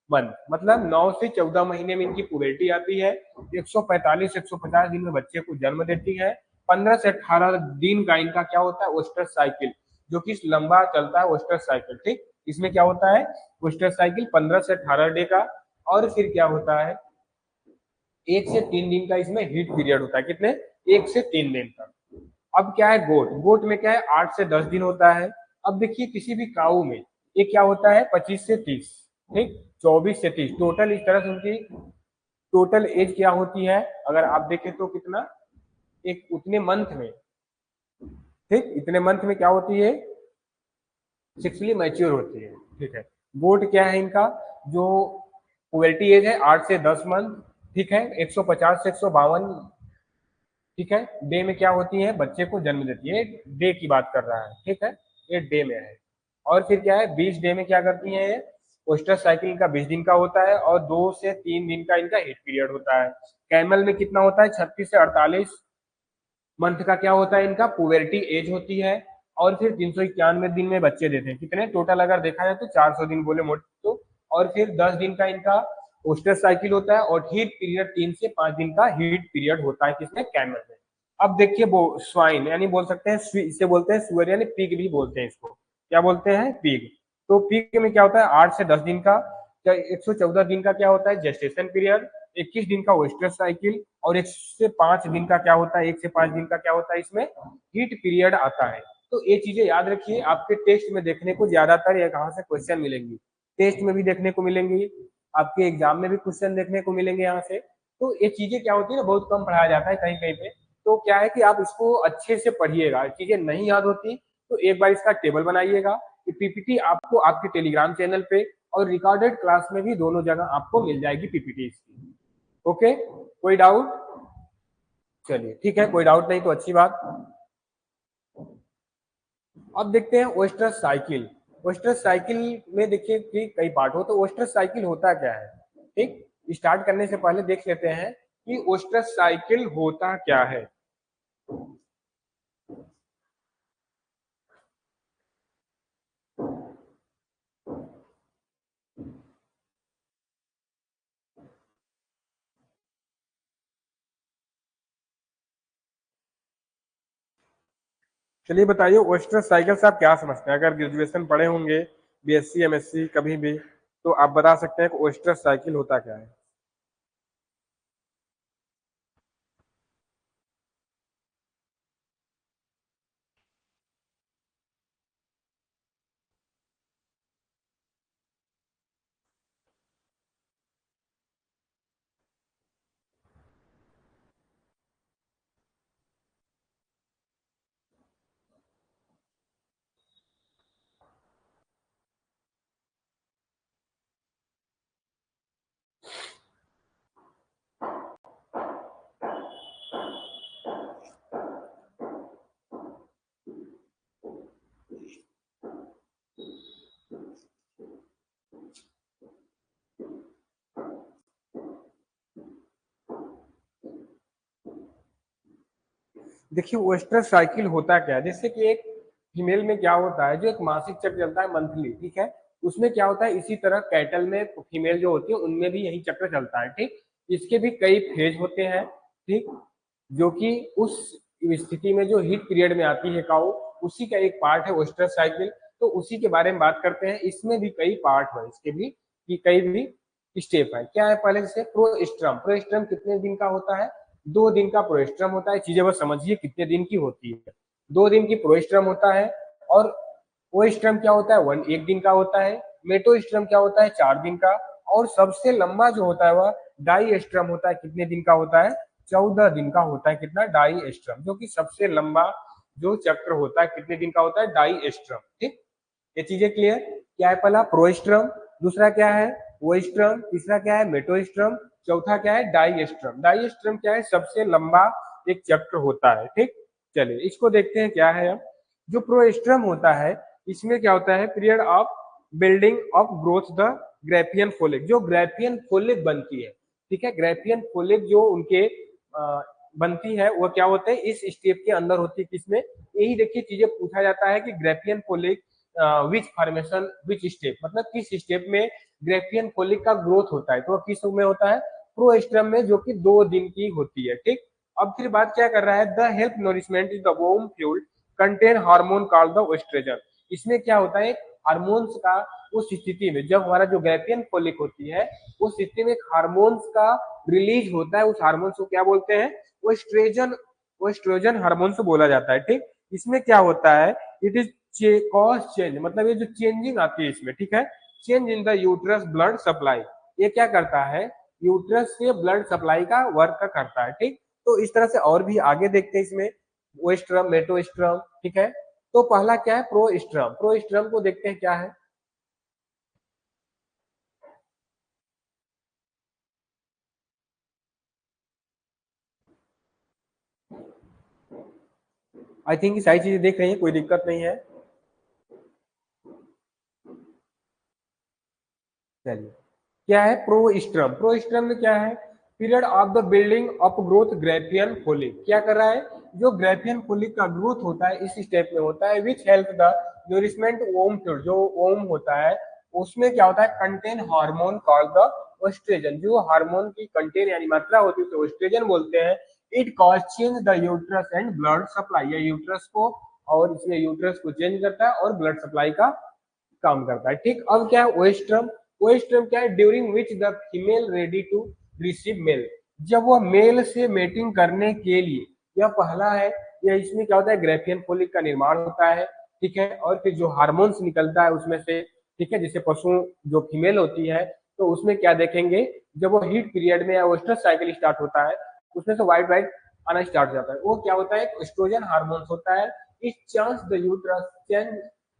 मंथ, मतलब 9 से 14 महीने में इनकी पुबर्टी आती है। 145 150 दिन में बच्चे को जन्म देती है। 15 से 18 दिन का इनका क्या होता है ओएस्टर साइकिल, जो कि लंबा चलता है ओएस्टर साइकिल। ठीक, इसमें क्या होता है ओएस्टर साइकिल 15 से 18 डे का। और फिर क्या होता है 1 से 3 दिन का इसमें हीट पीरियड होता है। कितने, 1 से 3 दिन का। अब क्या है गोट, गोट में क्या है 8 से 10 दिन होता है। अब देखिए किसी भी काऊ में ये क्या होता है 25 से 30। ठीक, 24 से 30 टोटल, इस तरह से उनकी टोटल एज क्या होती है, अगर आप देखें तो कितना, एक उतने मंथ में, ठीक इतने मंथ में क्या होती है सेक्सुअली मैच्योर होती है। ठीक है, गोट क्या है इनका जो पुबर्टी एज है 8 से 10 मंथ। ठीक है, 150 से 152, ठीक है, डे में क्या होती है बच्चे को जन्म देती है। डे की बात कर रहा है, ठीक है, ये डे में है। और फिर क्या है 20 डे में क्या करती है, ओस्टर साइकिल का 20 दिन का होता है और 2 से 3 दिन का इनका हीट पीरियड होता है। कैमल में कितना होता है 36 से 48 मंथ का क्या होता है इनका पुबर्टी एज होती है। और फिर 391 दिन में बच्चे देते हैं। कितने टोटल अगर देखा जाए तो 400 दिन बोले मोटे तो। और फिर 10 दिन का इनका ओस्टर साइकिल होता है और हीट पीरियड 3 से 5 दिन का हीट पीरियड होता है किसमें, कैमल में। अब देखिए वो स्वाइन, यानी बोल सकते हैं इसे बोलते हैं सुअर, यानी पिग भी बोलते हैं इसको। क्या बोलते हैं, पिग। तो पिग में क्या होता है 8 से 10 दिन का, 114 दिन का क्या होता है जेस्टेशन पीरियड, 21 दिन का ओस्टर साइकिल, और 1 से 5 दिन का क्या होता है, 1 से 5 दिन का क्या होता है इसमें हीट पीरियड आता है। तो ये चीजें याद रखिए, आपके टेस्ट में देखने को ज्यादातर ये कहाँ से क्वेश्चन मिलेंगी, टेस्ट में भी देखने को मिलेंगी, आपके एग्जाम में भी क्वेश्चन देखने को मिलेंगे यहाँ से। तो ये चीजें क्या होती है ना, बहुत कम पढ़ाया जाता है कहीं कहीं पे। तो क्या है कि आप इसको अच्छे से पढ़िएगा, चीजें नहीं याद होती तो एक बार इसका टेबल बनाइएगा। पीपीटी आपको आपके टेलीग्राम चैनल पे और रिकॉर्डेड क्लास में भी दोनों जगह आपको मिल जाएगी पीपीटी इसकी। ओके, कोई डाउट, चलिए ठीक है, कोई डाउट नहीं तो अच्छी बात। अब देखते हैं ओस्टर साइकिल। ओस्टर साइकिल में देखिए कि कई पार्ट हो, तो ओस्टर साइकिल होता क्या है। ठीक, स्टार्ट करने से पहले देख लेते हैं कि ओस्टर साइकिल होता क्या है। चलिए बताइए ओस्टर साइकिल से आप क्या समझते हैं, अगर ग्रेजुएशन पढ़े होंगे बीएससी एमएससी कभी भी, तो आप बता सकते हैं कि ओस्टर साइकिल होता क्या है। देखिए ओएस्ट्रस साइकिल होता क्या है, जैसे कि एक फीमेल में क्या होता है, जो एक मासिक चक्र चलता है मंथली, ठीक है, उसमें क्या होता है, इसी तरह कैटल में फीमेल जो होती है उनमें भी यही चक्र चलता है, ठीक। इसके भी कई फेज होते हैं, ठीक, जो कि उस स्थिति में जो हीट पीरियड में आती है काऊ, उसी का एक पार्ट है ओएस्ट्रस साइकिल। तो उसी के बारे में बात करते हैं, इसमें भी कई पार्ट है, इसके भी कि कई भी स्टेप है। क्या है, पहले से प्रोएस्ट्रम, प्रोएस्ट्रम कितने दिन का होता है, 2 दिन का प्रोएस्ट्रम होता है। चीजें बस समझिए कितने दिन की होती है, 2 दिन की प्रोएस्ट्रम होता है। और ओएस्ट्रम क्या होता है, 1 दिन का होता है। मेटोस्ट्रम क्या होता है, 4 दिन का। और सबसे लंबा जो होता है वह डाईएस्ट्रम होता है, कितने दिन का होता है, 14 दिन का होता है। कितना, डाईएस्ट्रम, जो कि सबसे लंबा जो चक्र होता है कितने दिन का होता है, डाईएस्ट्रम, ठीक। ये चीजें क्लियर। क्या है, पहला प्रोएस्ट्रम, दूसरा क्या है ओएस्ट्रम, तीसरा क्या है मेटोस्ट्रम, चौथा क्या है डाईएस्ट्रम। डाईएस्ट्रम क्या है, सबसे लंबा एक चक्र होता है, ठीक। चलिए इसको देखते हैं क्या है। अब जो प्रोएस्ट्रम होता है, इसमें क्या होता है, period of building of growth the Graafian folic, जो ग्रेफियन फोलिक बनती है, ठीक है, ग्रेफियन फोलिक जो उनके बनती है, वो क्या होते हैं, इस स्टेप के अंदर होती है। किसमें, यही देखिए चीजें पूछा जाता है कि Graafian folic which formation which step, मतलब किस स्टेप में ग्रेफियन फोलिक का ग्रोथ होता है, तो किस में होता है, प्रोएस्ट्रम में, जो कि 2 दिन की होती है, ठीक। अब फिर बात क्या कर रहा है, the help nourishment is the womb fuel contain hormone called the oestrogen. इसमें क्या होता है, हार्मोन्स का उस स्थिति में, जब हमारा जो ग्रेफियन फोलिक होती है उस स्थिति में एक हार्मोन्स का रिलीज होता है, उस हार्मोन्स को क्या बोलते हैं, ओएस्ट्रोजन, ओएस्ट्रोजन हार्मोन से बोला जाता है, ठीक। इसमें क्या होता है, इट इज कॉज चेंज, मतलब ये जो चेंजिंग आती है इसमें, ठीक है, change in the uterus blood supply, ये क्या करता है, यूट्रस से ब्लड सप्लाई का वर्क करता है, ठीक। तो इस तरह से और भी आगे देखते हैं इसमें, ओएस्ट्रम मेटोस्ट्रम, ठीक है। तो पहला क्या है, प्रोएस्ट्रम, प्रोएस्ट्रम को देखते हैं क्या है। आई थिंक सारी चीजें देख रही हैं, कोई दिक्कत नहीं है। चलिए, क्या है प्रोस्ट्रम, प्रोस्ट्रम में क्या है, period of the building of growth Graafian folic, क्या कर रहा है, जो ग्रेफियन फोलिक का ग्रोथ होता है इस स्टेप में होता है, which help the nourishment womb fluid, जो ओम होता है उसमें क्या होता है, contain hormone called the oestrogen, जो हार्मोन की कंटेन यानी मात्रा होती है उसे ओस्ट्रोजन बोलते हैं। It cause change the uterus and blood supply, या यूट्रस को और इसमें यूट्रस को चेंज करता है और ब्लड सप्लाई का काम करता है, ठीक। अब क्या है ओएस्ट्रम, ओएस्ट्रम क्या है, during which the female ready to receive male, जब वह मेल से मेटिंग करने के लिए, यह पहला है, यह इसमें क्या होता है, ग्रेफियन फोलिक का निर्माण होता है, ठीक है। और फिर जो हार्मोन्स निकलता है उसमें से, ठीक है, जैसे पशु जो फीमेल होती है तो उसमें क्या देखेंगे, जब वो हीट पीरियड में या ओएस्ट्रस साइकिल स्टार्ट होता है उसमें से व्हाइट व्हाइट आना स्टार्ट हो जाता है, वो क्या होता है, एस्ट्रोजन हार्मोन्स होता है। It change the uterus change,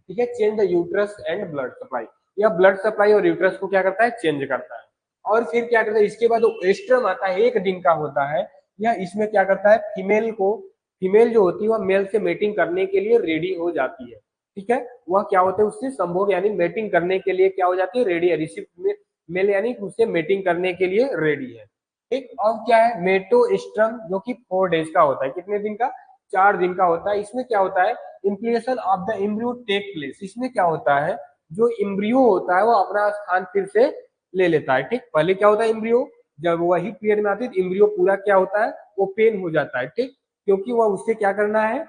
ठीक है, change the uterus and blood supply, या ब्लड सप्लाई और यूट्रस को क्या करता है, चेंज करता है। और फिर क्या करता है, इसके बाद एस्ट्रम आता है, 1 दिन का होता है, या इसमें क्या करता है, फीमेल को, फीमेल जो होती है वह मेल से मेटिंग करने के लिए रेडी हो जाती है, ठीक है, वह क्या होता है उससे संभोग यानी मेटिंग करने के लिए क्या हो जाती है, रेडी है, रिसीव मेल यानी उससे मेटिंग करने के लिए रेडी है, ठीक। अब क्या है मेटोस्ट्रम, जो कि 4 डेज का होता है, कितने दिन का, 4 दिन का होता है। इसमें क्या होता है, implication of the embryo take place, इसमें क्या होता है, जो इम्ब्रियो होता है वो अपना स्थान फिर से ले लेता है, ठीक। पहले क्या होता है, इम्ब्रियो जब वही पीरियड में आती है इम्ब्रियो पूरा क्या होता है, ओपन हो जाता है, ठीक, क्योंकि वह उससे क्या करना है,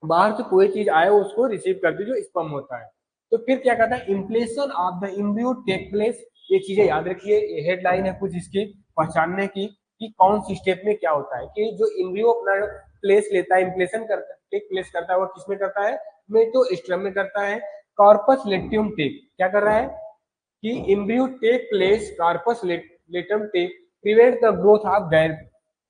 बाहर से कोई चीज आए उसको रिसीव करती जो स्पर्म होता है। तो फिर क्या कहता है, implantation of the embryo take place, ये चीजें याद रखिए, हेडलाइन है कुछ इसकी पहचानने की, कि कौन सी स्टेप में क्या होता है, कि जो इम्ब्रियो अपना प्लेस लेता है, इम्प्लेशन करता है, टेक प्लेस करता है, वो किसमें करता है, मेटोस्ट्रम में करता है। कॉर्पस लेट्यूम टेक क्या कर रहा है, कि embryo take place corpus luteum take prevent the growth of गैर,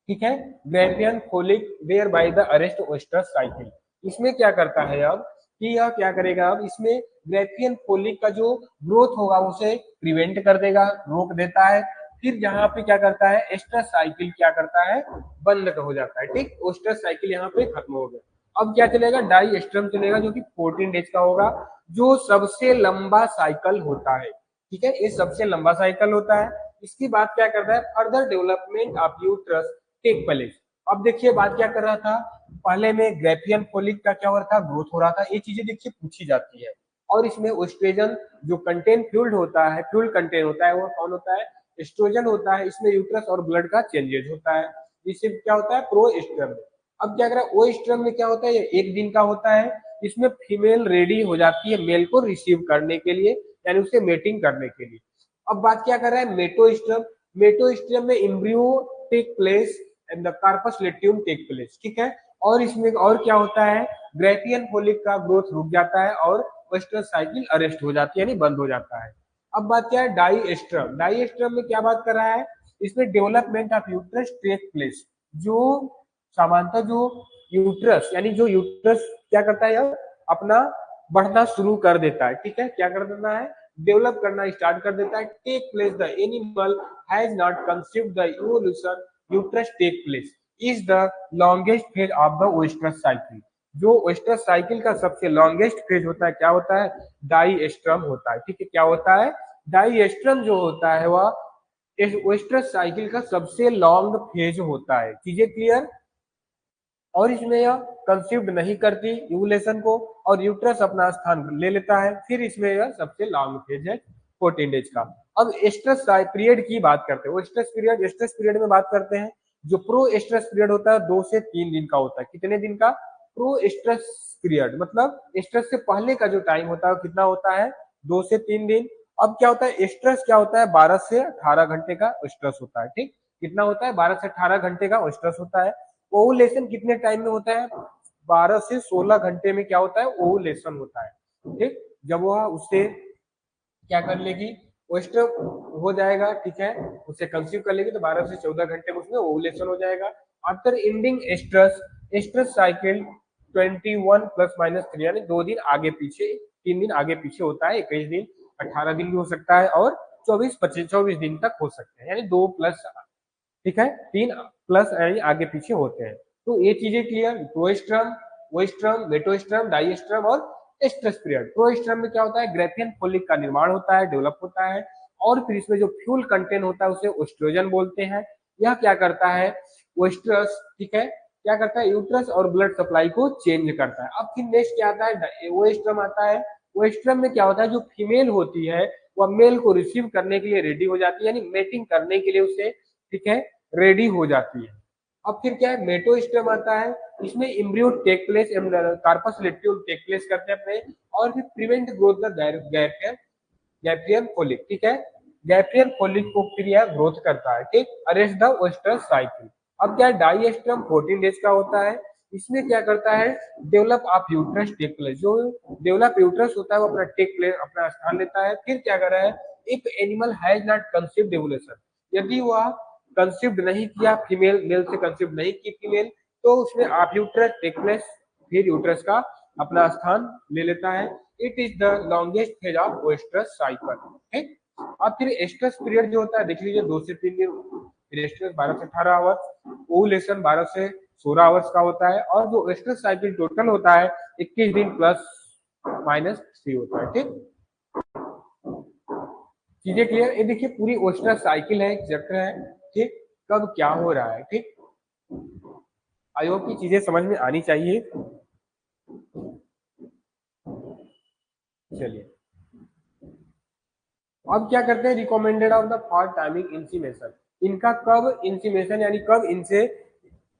ठीक है, graafian follicle whereby the arrest oestrus cycle. इसमें क्या करता है अब, कि यह क्या करेगा, अब इसमें ग्रेफियन फोलिक का जो ग्रोथ होगा उसे प्रिवेंट कर देगा, रोक देता है। फिर यहाँ पे क्या करता है, एस्ट्रस साइकिल क्या करता है, बंद हो जाता है, ठीक, ओएस्ट्रस साइकिल यहाँ पे खत्म हो गया। अब क्या चलेगा, डाई एस्ट्रम चलेगा, जो कि 14 डेज का होगा, जो सबसे लंबा साइकिल होता है, ठीक है, ये सबसे लंबा साइकिल होता है। इसकी बात क्या करता है, further development of uterus take place. अब देखिए बात क्या कर रहा था, पहले में ग्रेफियन फोलिक का क्या हो रहा था, ग्रोथ हो रहा था, ये चीजें देखिए पूछी जाती है। और इसमें एस्ट्रोजन जो कंटेंट फ्यूल्ड होता है, फ्यूल कंटेंट होता है, वो कौन होता है, एस्ट्रोजन होता है। इसमें यूट्रस और ब्लड का चेंजेज होता है, इससे क्या होता है, प्रोएस्ट्रम। अब क्या करें, ओएस्ट्रम में क्या होता है, ये एक दिन का होता है। इसमें फीमेल रेडी हो जाती है मेल को रिसीव करने के लिए, यानी उसे मेटिंग करने के लिए। अब बात क्या कर रहा है, मेटोस्ट्रम। मेटोस्ट्रम में embryo take place and the corpus luteum take place, ठीक है। और इसमें और क्या होता है, ग्रेफियन फोलिक का ग्रोथ रुक जाता है और वेस्टर्न साइकिल अरेस्ट हो जाती है, यानी बंद हो जाता है। अब बात क्या है, डाईएस्ट्रम। डाईएस्ट्रम में क्या बात कर रहा है, इसमें development of uterus take place. जो सामान्यतः जो यूट्रस, यानी जो यूट्रस क्या करता है, अपना बढ़ना शुरू कर देता है, ठीक है, क्या कर देता है, डेवलप करना स्टार्ट कर देता है। Take place the animal has not conceived the evolution, uterus take place is the longest phase of the oestrus cycle. जो ओएस्ट्रस साइकिल का सबसे लॉन्गेस्ट फेज होता है, क्या होता है, डाईएस्ट्रम होता है, ठीक है। क्या होता है, डाईएस्ट्रम जो होता है वह ओएस्ट्रस साइकिल का सबसे लॉन्ग फेज होता है। चीजें क्लियर। और इसमें यह कंसीव्ड नहीं करती यूलेशन को, और यूट्रस अपना स्थान ले लेता है। फिर इसमें यह सबसे लॉन्ग फेज है 14 डेज का। अब एस्ट्रस पीरियड की बात करते हैं, एस्ट्रस पीरियड में बात करते हैं। जो प्रो एस्ट्रस पीरियड होता है 2 से 3 दिन का होता है। कितने दिन का, प्रो एस्ट्रस पीरियड मतलब एस्ट्रस से पहले का जो टाइम होता है कितना होता है, 2 से 3 दिन। अब क्या होता है, एस्ट्रस क्या होता है, 12 से 18 घंटे का एस्ट्रस होता है, ठीक। कितना होता है, 12 से 18 घंटे का एस्ट्रस होता है। ओवुलेशन कितने टाइम में होता है, 12 से 16 घंटे में क्या होता है, ओवुलेशन होता है, ठीक। जब वह उससे क्या कर लेगी, ओएस्ट्रम हो जाएगा, ठीक है, उसे कंसीव कर लेगी तो 12 से 14 घंटे में उसमें ओवुलेशन हो जाएगा। After ending oestrus, oestrus cycle 21 plus minus 3, यानी 2 दिन आगे पीछे, 3 दिन आगे पीछे होता है, 21 दिन, 18 दिन भी हो सकता है, और 24 दिन तक हो सकते हैं, यानी 2 प्लस, ठीक है, 3 प्लस यानी आगे पीछे होते हैं। तो ये चीजें क्लियर, प्रोएस्ट्रम, ओएस्ट्रम, मेटोस्ट्रम, डाईएस्ट्रम और एस्ट्रस पीरियड। प्रोएस्ट्रम में क्या होता है, ग्रेफियन फोलिक का निर्माण होता है, डेवलप होता है, और फिर इसमें जो फ्यूल कंटेंट होता है उसे ओस्ट्रोजन बोलते हैं। यह क्या करता है, ओएस्ट्रस, ठीक है, क्या करता है, यूट्रस और ब्लड सप्लाई को चेंज करता है। अब फिर नेक्स्ट क्या आता है, ओएस्ट्रम आता है। ओएस्ट्रम में क्या होता है, जो फीमेल होती है वह मेल को रिसीव करने के लिए रेडी हो जाती है, यानी मेटिंग करने के लिए उसे, ठीक है, रेडी हो जाती है। अब फिर क्या है, मेटोस्टेम आता है। इसमें embryo take place, corpus luteum take place करते हैं अपने, और फिर prevent growth the Graafian follicle, ठीक है। गैप्रियन फोलिक को फिर यह ग्रोथ करता है, ठीक, अरेस्ट द ओएस्ट्रस साइकिल। अब क्या है, डाईएस्ट्रम 14 डेज का होता है। इसमें क्या करता है, develop of uterus take place. जो डेवलप यूट्रस होता है वो अपना टेक प्लेस, अपना स्थान लेता है। फिर क्या कर रहा है, if animal has not conceived ovulation, यदि वह कंसीव्ड नहीं किया, फीमेल मेल से कंसीव्ड नहीं की फीमेल, तो उसमें आप यूट्रस टेक प्लेस, फिर यूट्रस का अपना स्थान ले लेता है। It is the longest phase of ओएस्ट्रस cycle, ठीक। अब फिर एस्ट्रस पीरियड जो होता है देख लीजिए, 2 से 3 दिन, फिर एस्ट्रस 12 से 18 आवर्स, ओवुलेशन 12 से 16 आवर्स का होता है, और जो एस्ट्रस साइकिल टोटल होता है 21 दिन प्लस माइनस 3 होता है, ठीक। चीजें क्लियर। ये देखिए पूरी ओस्ट्रस साइकिल है, एक चक्र है, ठीक, कब क्या हो रहा है, ठीक। आई होप की चीजें समझ में आनी चाहिए। चलिए अब क्या करते हैं, recommended of the for timing insemination. इनका कब इंसीमेशन, यानी कब इनसे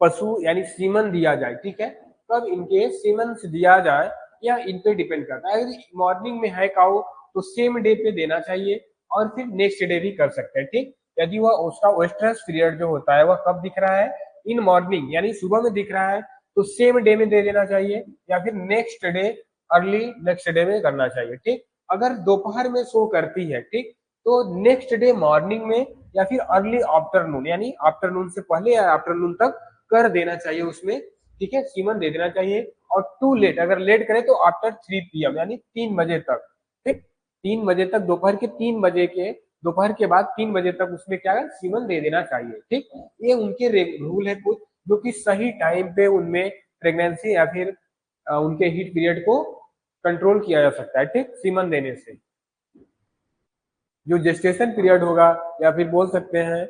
पशु यानी सीमन दिया जाए, ठीक है, कब इनके सीमन से दिया जाए, या इन पे डिपेंड करता है। अगर मॉर्निंग में है काउ तो सेम डे पे देना चाहिए, और फिर नेक्स्ट डे भी कर सकते हैं, ठीक। यदि वह उसका ओएस्ट्रस पीरियड जो होता है वह कब दिख रहा है, इन मॉर्निंग यानी सुबह में दिख रहा है, तो सेम डे में दे देना चाहिए, या फिर next day, early next day में करना चाहिए, ठीक। अगर दोपहर में शो करती है, ठीक, तो नेक्स्ट डे मॉर्निंग में, या फिर अर्ली आफ्टरनून, यानी आफ्टरनून से पहले या आफ्टरनून तक कर देना चाहिए उसमें, ठीक है, सीमन दे देना चाहिए। और टू लेट, अगर लेट करे तो आफ्टर 3 PM, यानी 3 बजे तक, ठीक, 3 बजे तक, दोपहर के 3 बजे के, दोपहर के बाद 3 बजे तक उसमें क्या है, सीमन दे देना चाहिए, ठीक। ये उनके रूल है कुछ, जो कि सही टाइम पे उनमें प्रेगनेंसी या फिर उनके हीट पीरियड को कंट्रोल किया जा सकता है, ठीक, सीमन देने से। जो जेस्टेशन पीरियड होगा, या फिर बोल सकते हैं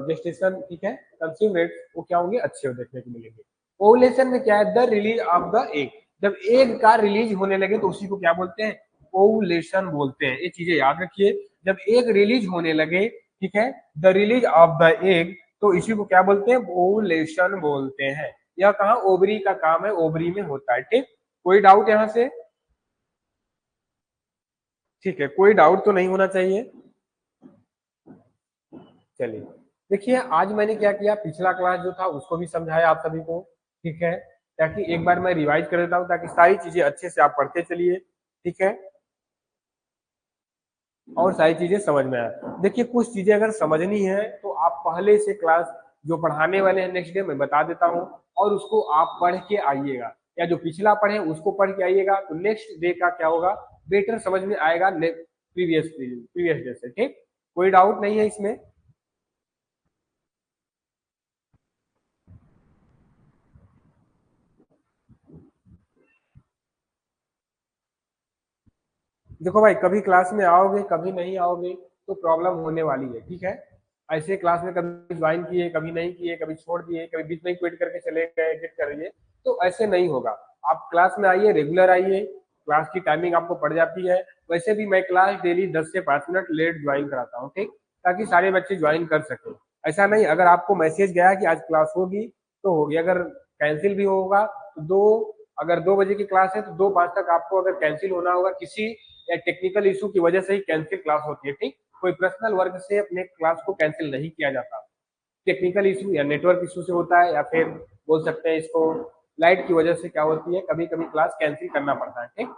जेस्टेशन, ठीक है, कंसीव रेट, वो क्या होंगे, अच्छे देखने को मिलेंगे। ओवुलेशन में क्या है, the release of the egg, जब एग का रिलीज होने लगे तो उसी को क्या बोलते हैं, ओवुलेशन बोलते हैं। ये चीजें याद रखिए, जब एग रिलीज होने लगे, ठीक है, the release of the egg, तो इसी को क्या बोलते हैं, ओवुलेशन बोलते हैं। यह कहाँ, ओवरी का काम है, ओवरी में होता है। ठीक, कोई डाउट यहाँ से? ठीक है, कोई डाउट तो नहीं होना चाहिए। चलिए, देखिए आज मैंने क्या किया, पिछला क्लास जो था उसको भी समझाया आप सभी को, ठीक है, ताकि एक बार मैं रिवाइज कर देता हूँ ताकि सारी चीजें अच्छे से आप पढ़ते चलिए, ठीक है, और सारी चीजें समझ में आए। देखिए कुछ चीजें अगर समझनी है तो आप पहले से क्लास जो पढ़ाने वाले हैं नेक्स्ट डे मैं बता देता हूँ, और उसको आप पढ़ के आइएगा, या जो पिछला पढ़े उसको पढ़ के आइएगा, तो नेक्स्ट डे का क्या होगा, बेटर समझ में आएगा प्रीवियस प्रीवियस डे से। ठीक, कोई डाउट नहीं है इसमें? देखो भाई, कभी क्लास में आओगे कभी नहीं आओगे तो प्रॉब्लम होने वाली है, ठीक है। ऐसे क्लास में कभी ज्वाइन किए कभी नहीं किए, कभी छोड़ दिए, कभी बीच में क्विट करके चले गए, एडिट करिए, तो ऐसे नहीं होगा। आप क्लास में आइए, रेगुलर आइए, क्लास की टाइमिंग आपको पड़ जाती है। वैसे भी मैं क्लास डेली 10 से 5 मिनट लेट ज्वाइन कराता हूँ, ठीक, ताकि सारे बच्चे ज्वाइन कर सके। ऐसा नहीं, अगर आपको मैसेज गया कि आज क्लास होगी तो होगी, अगर कैंसिल भी होगा तो अगर 2 बजे की क्लास है तो 2:05 तक आपको अगर कैंसिल होना होगा किसी या टेक्निकल इशू की वजह से ही कैंसिल क्लास होती है, ठीक। कोई पर्सनल वर्क से अपने क्लास को कैंसिल नहीं किया जाता, टेक्निकल इशू या नेटवर्क इशू से होता है, या फिर बोल सकते हैं इसको लाइट की वजह से क्या होती है, कभी कभी क्लास कैंसिल करना पड़ता है, ठीक।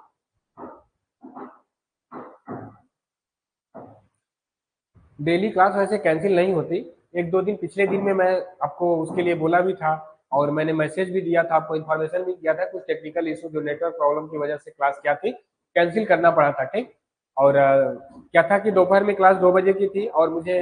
डेली क्लास वैसे कैंसिल नहीं होती, 1-2 दिन पिछले दिन में मैं आपको उसके लिए बोला भी था, और मैंने मैसेज भी दिया था आपको, इन्फॉर्मेशन भी किया था, कुछ टेक्निकल इशू जो नेटवर्क प्रॉब्लम की वजह से क्लास क्या थी, कैंसिल करना पड़ा था, ठीक। और क्या था कि दोपहर में क्लास 2 बजे की थी, और मुझे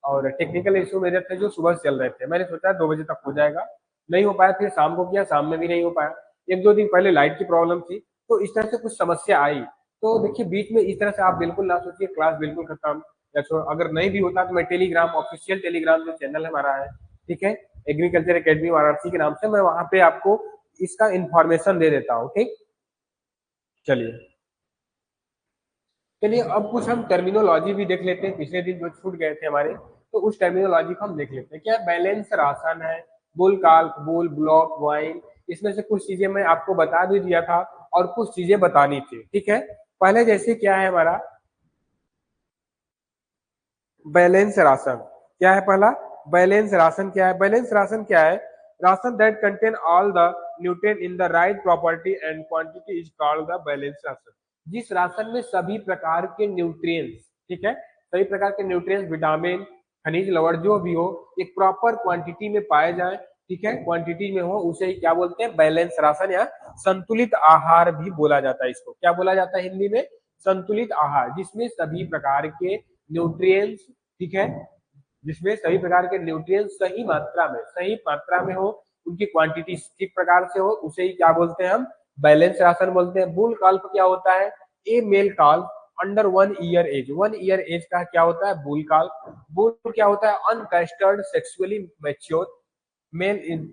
और टेक्निकल इशू मेरे थे जो सुबह चल रहे थे, मैंने सोचा 2 बजे तक हो जाएगा, नहीं हो पाया, फिर शाम को किया, शाम में भी नहीं हो पाया, 1-2 दिन पहले लाइट की प्रॉब्लम थी, तो इस तरह से कुछ समस्या आई। तो देखिए बीच में इस तरह से आप बिल्कुल ना सोचिए क्लास बिल्कुल खत्म, या तो अगर नहीं भी होता तो मैं टेलीग्राम, ऑफिशियल टेलीग्राम जो चैनल हमारा है, ठीक है, एग्रीकल्चर एकेडमी वाराणसी के नाम से, मैं वहां पे आपको इसका इंफॉर्मेशन दे देता हूँ, ठीक। चलिए, चलिए अब कुछ हम टर्मिनोलॉजी भी देख लेते हैं, पिछले दिन जो छूट गए थे हमारे, तो उस टर्मिनोलॉजी को हम देख लेते हैं। क्या बैलेंस राशन है, बुल काल्क, बुल ब्लॉक, वाइन, इसमें से कुछ चीजें मैं आपको बता भी दिया था और कुछ चीजें बतानी थी, ठीक है। पहले जैसे क्या है हमारा बैलेंस राशन, क्या है पहला, बैलेंस राशन क्या है, बैलेंस राशन क्या है, ration that contain all the nutrient in the right property and quantity is called the balance ration. जिस राशन में सभी प्रकार के न्यूट्रिएंट्स, ठीक है, सभी प्रकार के न्यूट्रिएंट्स, विटामिन, खनिज लवण जो भी हो, एक प्रॉपर क्वांटिटी में पाए जाए, ठीक है, क्वांटिटी में हो, उसे ही क्या बोलते हैं, बैलेंस राशन या संतुलित आहार भी बोला जाता है। इसको क्या बोला जाता है हिंदी में, संतुलित आहार, जिसमें सभी प्रकार के न्यूट्रिएंट्स, ठीक है, जिसमें सभी प्रकार के न्यूट्रिएंट्स सही मात्रा में हो, उनकी क्वांटिटी ठीक प्रकार से हो, उसे ही क्या बोलते हैं हम, बैलेंस राशन बोलते हैं। बुल काल्फ क्या होता है, a male calf under 1 year age, 1 year age का क्या होता है, बुल काल्फ। बुल क्या होता है, uncastrated sexually mature male in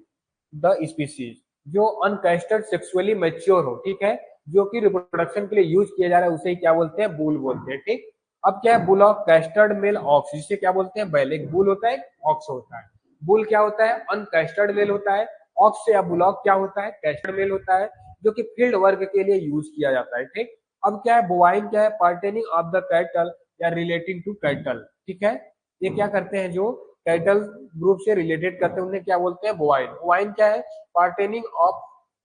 the species, जो अनकस्टर्ड सेक्सुअली मैच्योर हो, ठीक है, जो कि रिप्रोडक्शन के लिए यूज किया जा रहा है, उसे ही क्या बोलते हैं, बुल बोलते हैं, ठीक। अब क्या है, bull of castrated male ox, जिसे क्या बोलते हैं, बैल, एक बुल होता है ऑक्स होता है। बुल क्या होता है, अनकैस्टर्ड मेल होता है, ऑक्स या बुलॉक क्या होता है, कैस्टर्ड मेल होता है, जो कि फील्ड वर्क के लिए यूज किया जाता है, ठीक। अब क्या है, बोवाइन क्या है, पार्टेनिंग ऑफ द कैटल या रिलेटिंग टू कैटल, ठीक है, ये क्या करते हैं, जो कैटल ग्रुप से रिलेटेड करते हैं उन्हें क्या बोलते हैं, बोवाइन। बोवाइन क्या है, पार्टेनिंग ऑफ,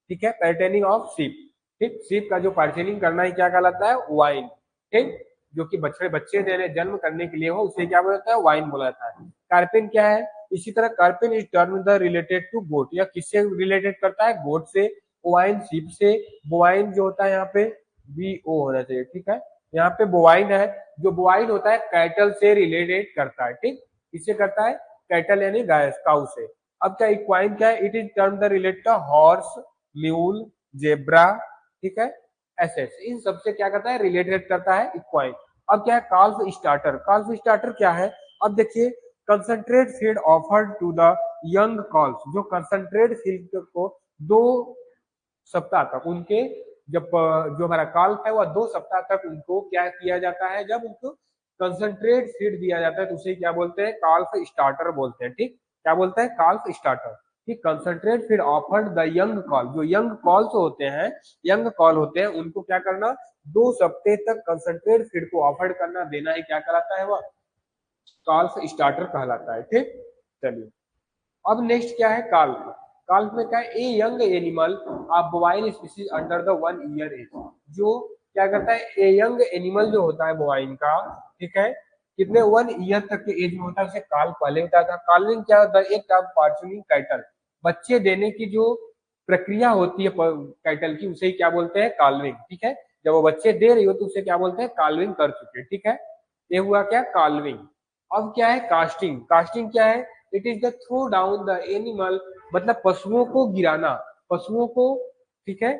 ठीक है, पार्टेनिंग ऑफ शीप, ठीक, शीप का जो पार्टेनिंग करना है क्या कहलाता है, वाइन, ठीक, जो कि बच्चे बच्चे देने जन्म करने के लिए हो, उसे क्या बोला जाता है, वाइन बोला जाता है। कार्पिन क्या है, इसी तरह caprine is term the related to goat, या किससे रिलेटेड करता है, गोट से, ओवाइन शीप से। बोवाइन जो होता है यहाँ पे BO होना चाहिए, ठीक है, यहाँ पे बोवाइन है, जो बोवाइन होता है कैटल से रिलेटेड करता है, ठीक, किससे करता है, कैटल यानी गाय, काउ से। अब क्या इक्वाइन क्या है, it is term the related horse, mule, zebra, ठीक है, एसेट्स, इन सबसे क्या करता है, रिलेटेड करता है इक्वाइन। अब क्या है, काल्फ स्टार्टर, काल्फ स्टार्टर क्या है, अब देखिए, concentrate feed offered to the young calf, जो कंसंट्रेट फीड को 2 सप्ताह तक उनके, जब जो हमारा काल्फ है वह 2 सप्ताह तक उनको क्या किया जाता है, जब उनको कंसंट्रेट फीड दिया जाता है तो उसे क्या बोलते हैं, काल्फ स्टार्टर बोलते हैं। ठीक, क्या बोलते हैं, काल्फ स्टार्टर। ठीक, concentrate feed offered the young call, जो यंग कॉल्स होते हैं, यंग कॉल होते हैं उनको क्या करना, 2 सप्ताह तक कंसंट्रेट फीड को ऑफर्ड करना, देना ही क्या कहलाता है, वह काल्फ स्टार्टर कहलाता है। ठीक, चलिए अब नेक्स्ट क्या है, काल्फ। काल्फ में क्या है, a young animal of bovine species under the 1 year age, जो क्या करता है, ए यंग एनिमल जो होता है बोवाइन का, ठीक है, कितने 1 ईयर तक के एज में होता है, उसे काल पहले होता था। काल्विंग क्या होता है, एक टाइप फॉर्चूनिंग कैटल, बच्चे देने की जो प्रक्रिया होती है कैटल की, उसे क्या बोलते हैं, काल्विंग। ठीक है, जब वो बच्चे दे रही हो तो उसे क्या बोलते हैं, काल्विंग कर चुके। ठीक है, ये हुआ क्या, काल्विंग। अब क्या है, कास्टिंग। कास्टिंग क्या है, it is the throw down the animal, मतलब पशुओं को गिराना, पशुओं को, ठीक है,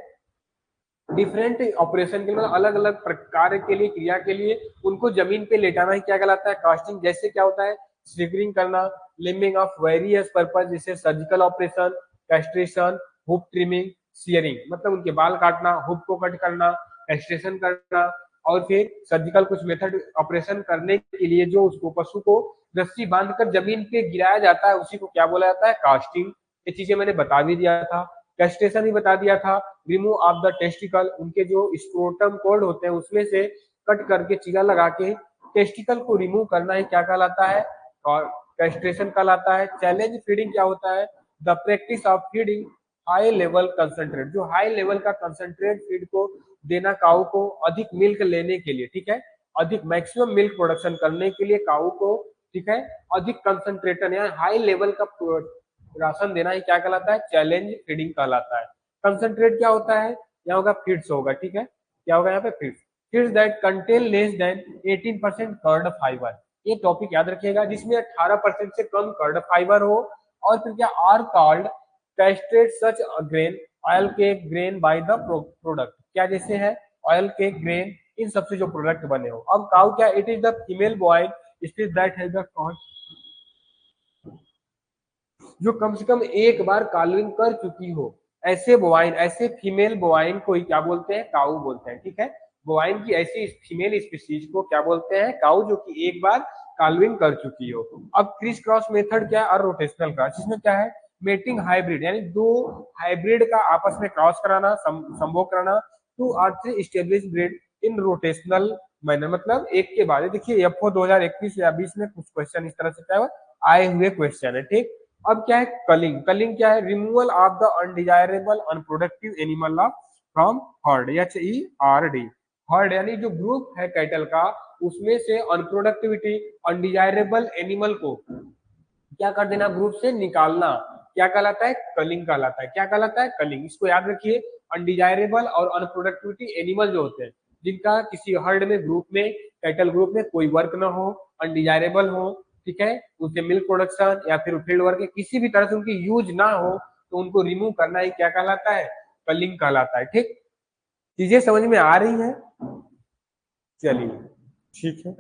डिफरेंट ऑपरेशन के लिए, मतलब अलग अलग कार्य के लिए, क्रिया के लिए उनको जमीन पे लेटाना ही क्या कहलाता है, कास्टिंग। जैसे क्या होता है, स्लिगरिंग करना, लिमिंग ऑफ वेरियस पर्पज, जैसे surgical operation, castration, hoop trimming, shearing, मतलब उनके बाल काटना, हुप को कट करना, कैस्ट्रेशन करना, और फिर सर्जिकल कुछ मेथड ऑपरेशन करने के लिए जो उसको पशु को रस्सी बांधकर जमीन पे गिराया जाता है, उसी को क्या बोला जाता है, कास्टिंग। ये चीजें मैंने बता भी दिया था, कैस्ट्रेशन भी बता दिया था। रिमूव ऑफ द टेस्टिकल, उनके जो स्क्रोटम कॉर्ड होते हैं उसमें से कट करके चीरा लगा के टेस्टिकल को रिमूव करना ही क्या कहलाता है, और कैस्ट्रेशन कहलाता है। चैलेंज फीडिंग क्या होता है, the practice of feeding high level concentrate, जो हाई लेवल का कंसंट्रेट फीड को देना काऊ को अधिक मिल्क लेने के लिए, ठीक है, अधिक मैक्सिमम मिल्क प्रोडक्शन करने के लिए काऊ को, ठीक है, अधिक कंसंट्रेटर या हाई लेवल का राशन देना ही क्या कहलाता है, चैलेंज फीडिंग कहलाता है। कंसंट्रेट क्या होता है, यहाँ होगा फीड्स होगा, ठीक है, क्या होगा यहाँ पे, feeds. Feeds that contain less than 18% crude fibre, ये टॉपिक याद रखिएगा, जिसमें 18% से कम कर्ड फाइबर हो। और फिर क्या, are called castrate such grain, oil cake grain by the product, क्या जैसे है ऑयल केक ग्रेन, इन सबसे जो प्रोडक्ट बने हो। अब काउ क्या, it is the female boil stage that has the जो कम से कम एक बार कालविंग कर चुकी हो, ऐसे बोवाइन, ऐसे फीमेल बोवाइन को ही क्या बोलते हैं, काऊ बोलते हैं। ठीक है, बोवाइन की ऐसी फीमेल स्पीसीज को क्या बोलते हैं, काऊ, जो कि एक बार कालविंग कर चुकी हो। अब क्रिस क्रॉस मेथड क्या है, और रोटेशनल क्रॉस, इसमें क्या है, मेटिंग हाइब्रिड, यानी दो हाइब्रिड का आपस में क्रॉस कराना, संभोग कराना, two or three establish breed in rotational manner, मतलब एक के बाद। देखिए एफओ 2021 या 20 में कुछ क्वेश्चन इस तरह से क्या है, आए हुए क्वेश्चन है। ठीक, अब क्या है, कलिंग। कलिंग क्या है, removal of the undesirable unproductive animal from heard, HERD, heard यानी जो ग्रुप है कैटल का, उसमें से अनप्रोडक्टिविटी, अनडिजायरेबल एनिमल को क्या कर देना, ग्रुप से निकालना, क्या कहलाता है, कलिंग कहलाता है। क्या कहलाता है, कलिंग। इसको याद रखिए, अनडिजायरेबल और अनप्रोडक्टिविटी एनिमल जो होते हैं, जिनका किसी हर्ड में, ग्रुप में, कैटल ग्रुप में कोई वर्क ना हो, अनडिजायरेबल हो, ठीक है, उनसे मिल्क प्रोडक्शन या फिर फील्ड वर्क किसी भी तरह से उनकी यूज ना हो, तो उनको रिमूव करना ही क्या कहलाता है, कलिंग कहलाता है। ठीक, चीजें समझ में आ रही है, चलिए ठीक है।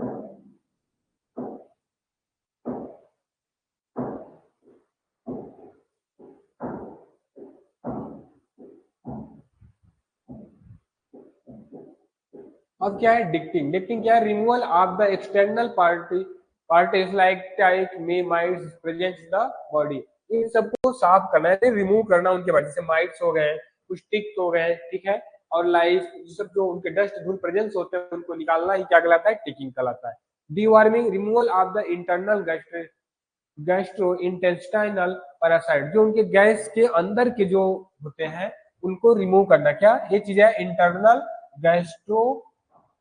अब क्या है, डिक्टिंग। डिक्टिंग क्या है, removal of the external parties like tight may mites present the body, इन सबको साफ करना है, रिमूव करना उनके बाद, जैसे माइट्स हो गए, कुछ टिक्स हो गए, ठीक है, और लाइस, सब जो उनके डस्ट धूल प्रेजेंस होते हैं उनको निकालना ही क्या कहलाता है, टिकिंग कहलाता है। Deworming, removal of the internal gastro intestinal parasite, जो उनके गैस के अंदर के जो होते हैं उनको रिमूव करना, क्या ये चीज है, इंटरनल गैस्ट्रो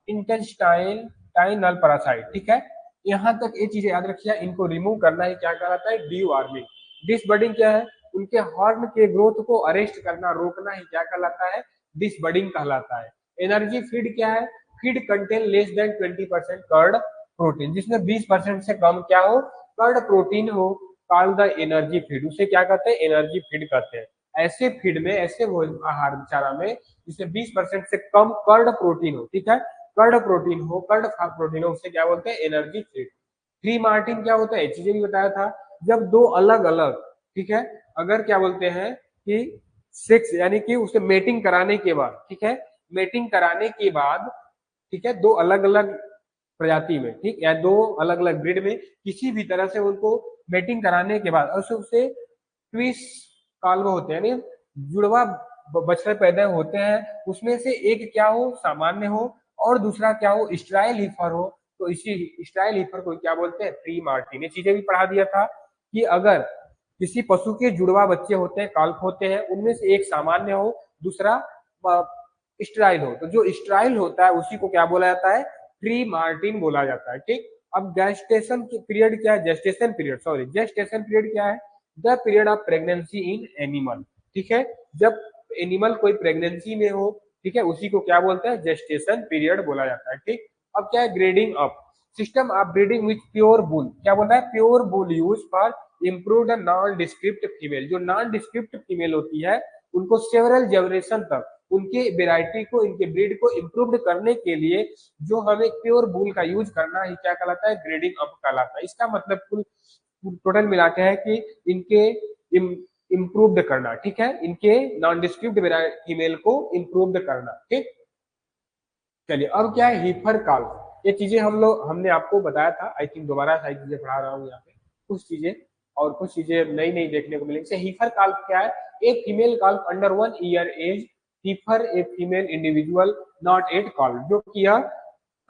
इंटेस्टाइनल पैरासाइट। ठीक है, यहाँ तक ये चीजें याद रखिए, इनको रिमूव करना ही क्या कहलाता है, डीवार्मिंग। डिसबडिंग क्या है, उनके हॉर्न के ग्रोथ को अरेस्ट करना, रोकना ही क्या कहलाता है, डिसबडिंग कहलाता है। एनर्जी फीड क्या है, feed contain less than 20% crude protein, जिसमें 20% से कम क्या हो, कर्ड प्रोटीन हो, कॉल्ड द एनर्जी फीड, उसे क्या कहते हैं, एनर्जी फीड कहते हैं। ऐसे फीड में, ऐसे आहार चारा में जिसमें 20% से कम कर्ड प्रोटीन हो, ठीक है, कर्ड प्रोटीन हो, कर्ड प्रोटीन हो, उसे क्या बोलते हैं, एनर्जी फीड। फ्री मार्टिन क्या होता है, चीजें भी बताया था, जब दो अलग अलग, ठीक है, अगर क्या बोलते हैं कि सेक्स यानी कि उसे मेटिंग कराने के बाद, ठीक है, मेटिंग कराने के बाद, ठीक है, दो अलग अलग प्रजाति में, ठीक, या दो अलग अलग ब्रीड में किसी भी तरह से उनको मेटिंग कराने के बाद और उससे ट्विस काल्व होते हैं, यानी जुड़वा बछड़े पैदा होते हैं, उसमें से एक क्या हो, सामान्य हो, और दूसरा क्या हो, स्ट्राइल हीफर हो, तो इसी स्ट्राइल हीफर को क्या बोलते हैं, प्री मार्टिन। ये चीजें भी पढ़ा दिया था कि अगर किसी पशु के जुड़वा बच्चे होते हैं, काल्प होते हैं, उनमें से एक सामान्य हो, दूसरा स्ट्राइल हो, तो जो स्ट्राइल होता है उसी को क्या बोला जाता है, प्री मार्टिन बोला जाता है, ठीक। अब गेस्टेशन पीरियड क्या है, gestation period, sorry, gestation period क्या है, the period of pregnancy in animal, ठीक है, जब एनिमल कोई प्रेगनेंसी में हो, ठीक है, उसी को क्या बोलते हैं, जेस्टेशन पीरियड बोला जाता है, ठीक। अब क्या है, grading up, system of breeding with pure bull, क्या बोल रहा है, pure bull use for improve the non describe female, जो नॉन डिस्क्रिप्ट फीमेल होती है उनको सेवरल जनरेशन तक उनके वेराइटी को, इनके ब्रीड को इम्प्रूव करने के लिए जो हमें प्योर बुल का यूज करना है, क्या कहलाता है, ग्रेडिंग अप कहलाता है। इसका मतलब कुल टोटल मिला के है कि इनके इम्प्रूव्ड करना, ठीक है, इनके नॉन डिस्क्रिप्ट फीमेल को इम्प्रूव्ड करना, ठीक। चलिए अब क्या है, हीफर काल्फ, ये चीजें हमने आपको बताया था, आई थिंक दोबारा सारी चीजें पढ़ा रहा हूँ यहाँ पे, कुछ चीजें और कुछ चीजें नई नई देखने को मिलेंगी। हीफर काल्फ क्या है, एक female calf under 1 year age heifer a female individual not at calve, जो कि यह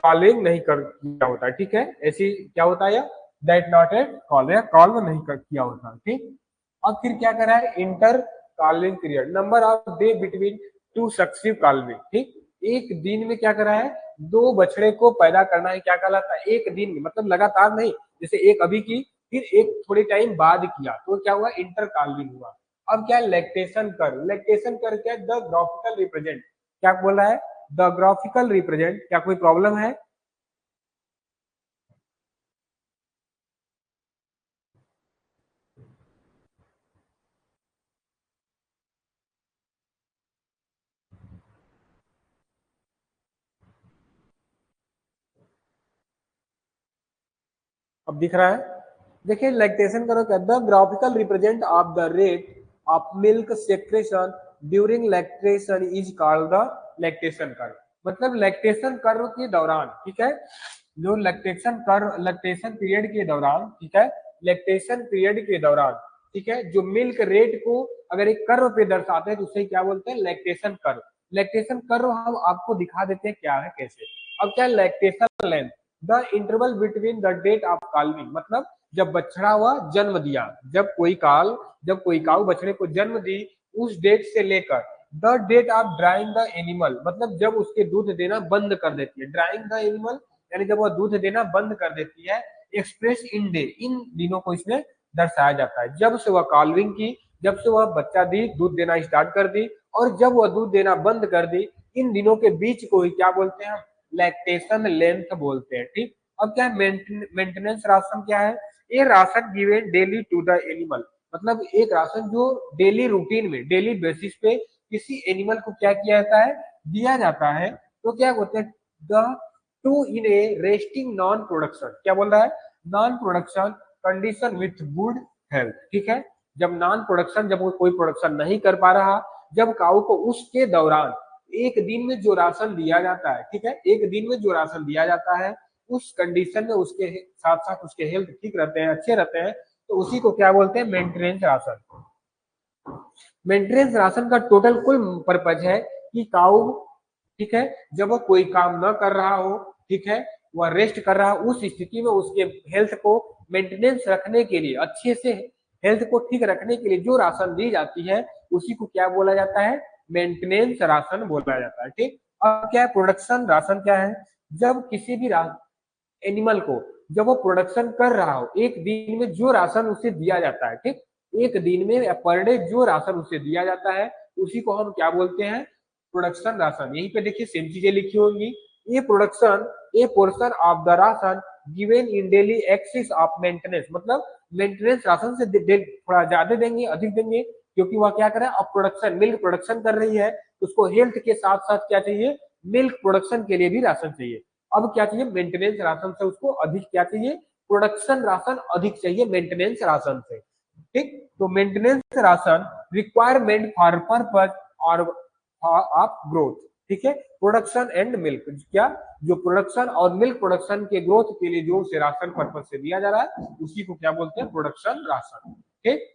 कॉलिंग नहीं कर किया होता है, ठीक है, ऐसी क्या होता है, दैट नॉट एट कॉल, या कॉल नहीं कर किया होता, ठीक। अब फिर क्या करा है, inter calving period, number of day between two successive calving, ठीक, एक दिन में क्या करा है, दो बछड़े को पैदा करना है, क्या कहलाता है, एक दिन में, मतलब लगातार नहीं, जैसे एक अभी की फिर एक थोड़े टाइम बाद किया, तो क्या हुआ, इंटर कॉलविंग हुआ। अब क्या लैक्टेशन कर, लैक्टेशन कर क्या, द ग्राफिकल रिप्रेजेंट, क्या बोला है, द ग्राफिकल रिप्रेजेंट, क्या कोई प्रॉब्लम है, अब दिख रहा है, देखिए लैक्टेशन करो क्या, the graphical represent of the rate of milk secretion during lactation is called the lactation curve, मतलब लैक्टेशन कर्व के दौरान, ठीक है, जो लैक्टेशन कर्व, लैक्टेशन पीरियड के दौरान, ठीक है, लैक्टेशन पीरियड के दौरान, ठीक है, जो मिल्क रेट को अगर एक कर्व पे दर्शाते हैं तो उसे क्या बोलते हैं, लैक्टेशन कर्व। लैक्टेशन कर्व हम आपको दिखा देते हैं क्या है, कैसे। अब क्या, lactation length, the interval between the date of calving, मतलब जब बछड़ा हुआ जन्म दिया, जब कोई काऊ बछड़े को जन्म दी, उस डेट से लेकर the date of drying the animal, मतलब जब उसके दूध देना बंद कर देती है, ड्राइंग द एनिमल यानी जब वह दूध देना बंद कर देती है, एक्सप्रेस इन डे, इन दिनों को इसमें दर्शाया जाता है, जब से वह कॉल्विंग की, जब से वह बच्चा दी, दूध देना स्टार्ट कर दी, और जब वह दूध देना बंद कर दी, इन दिनों के बीच को ही क्या बोलते हैं, लैक्टेशन लेंथ बोलते हैं, ठीक। अब क्या है, मेंटेनेंस राशन क्या है, ये ration given daily to the animal, मतलब एक राशन जो डेली रूटीन में, डेली बेसिस पे किसी एनिमल को क्या किया जाता है, दिया जाता है, तो क्या बोलते हैं, the two in A resting non production, क्या बोल रहा है, non production condition with good health, ठीक है, जब नॉन प्रोडक्शन, जब कोई प्रोडक्शन नहीं कर पा रहा, जब काऊ को उसके दौरान एक दिन में जो राशन दिया जाता है, ठीक है, एक दिन में जो राशन दिया जाता है, उस कंडीशन में उसके साथ साथ उसके हेल्थ ठीक रहते हैं, अच्छे रहते हैं, तो उसी को क्या बोलते हैं, मेंटेनेंस राशन। मेंटेनेंस राशन का टोटल कुल पर्पज है कि काऊ, ठीक है, जब वो कोई काम न कर रहा हो, ठीक है, वह रेस्ट कर रहा हो, उस स्थिति में उसके हेल्थ को मेंटेनेंस रखने के लिए, अच्छे से हेल्थ को ठीक रखने के लिए जो राशन दी जाती है, उसी को क्या बोला जाता है, मेंटेनेंस राशन बोला जाता है, ठीक। अब क्या है, प्रोडक्शन राशन क्या है, जब किसी भी एनिमल को, जब वो प्रोडक्शन कर रहा हो, एक दिन में जो राशन उसे दिया जाता है, ठीक, एक दिन में पर डे जो राशन उसे दिया जाता है, उसी को हम क्या बोलते हैं, प्रोडक्शन राशन। यहीं पे देखिए सेम चीजें लिखी होंगी, ये production A portion of the ration given in daily axis of maintenance, मतलब मेंटेनेंस राशन से थोड़ा ज्यादा देंगे, अधिक देंगे, क्योंकि वह क्या कर रहा है, अब प्रोडक्शन, मिल्क प्रोडक्शन कर रही है, तो उसको हेल्थ के साथ साथ क्या चाहिए, मिल्क प्रोडक्शन के लिए भी राशन चाहिए। अब क्या चाहिए, मेंटेनेंस राशन से उसको अधिक क्या चाहिए, प्रोडक्शन राशन अधिक चाहिए मेंटेनेंस राशन से, ठीक। तो maintenance ration requirement for purpose और ऑफ ग्रोथ, ठीक है। प्रोडक्शन एंड मिल्क, क्या जो प्रोडक्शन और मिल्क प्रोडक्शन के ग्रोथ के लिए जो उसे राशन पर्पज से दिया जा रहा है उसी को क्या बोलते हैं, प्रोडक्शन राशन, ठीक।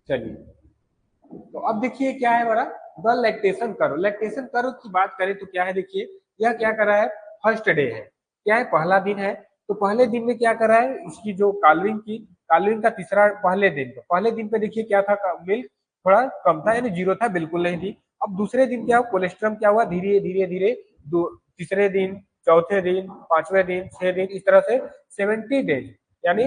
चलिए, तो अब देखिए क्या है हमारा the lactation curve. Lactation curve की बात करें तो क्या है, देखिए यह क्या कर रहा है, फर्स्ट डे है, क्या है, पहला दिन है। तो पहले दिन में क्या कर रहा है, इसकी जो कालविंग का तीसरा पहले दिन पे देखिए क्या था, मिल्क थोड़ा कम था, यानी जीरो था, बिल्कुल नहीं थी। अब दूसरे दिन क्या हुआ, कोलेस्ट्रम क्या हुआ, धीरे धीरे धीरे तीसरे दिन, चौथे दिन, पांचवें दिन, 6 दिन, इस तरह से 70 डेज यानी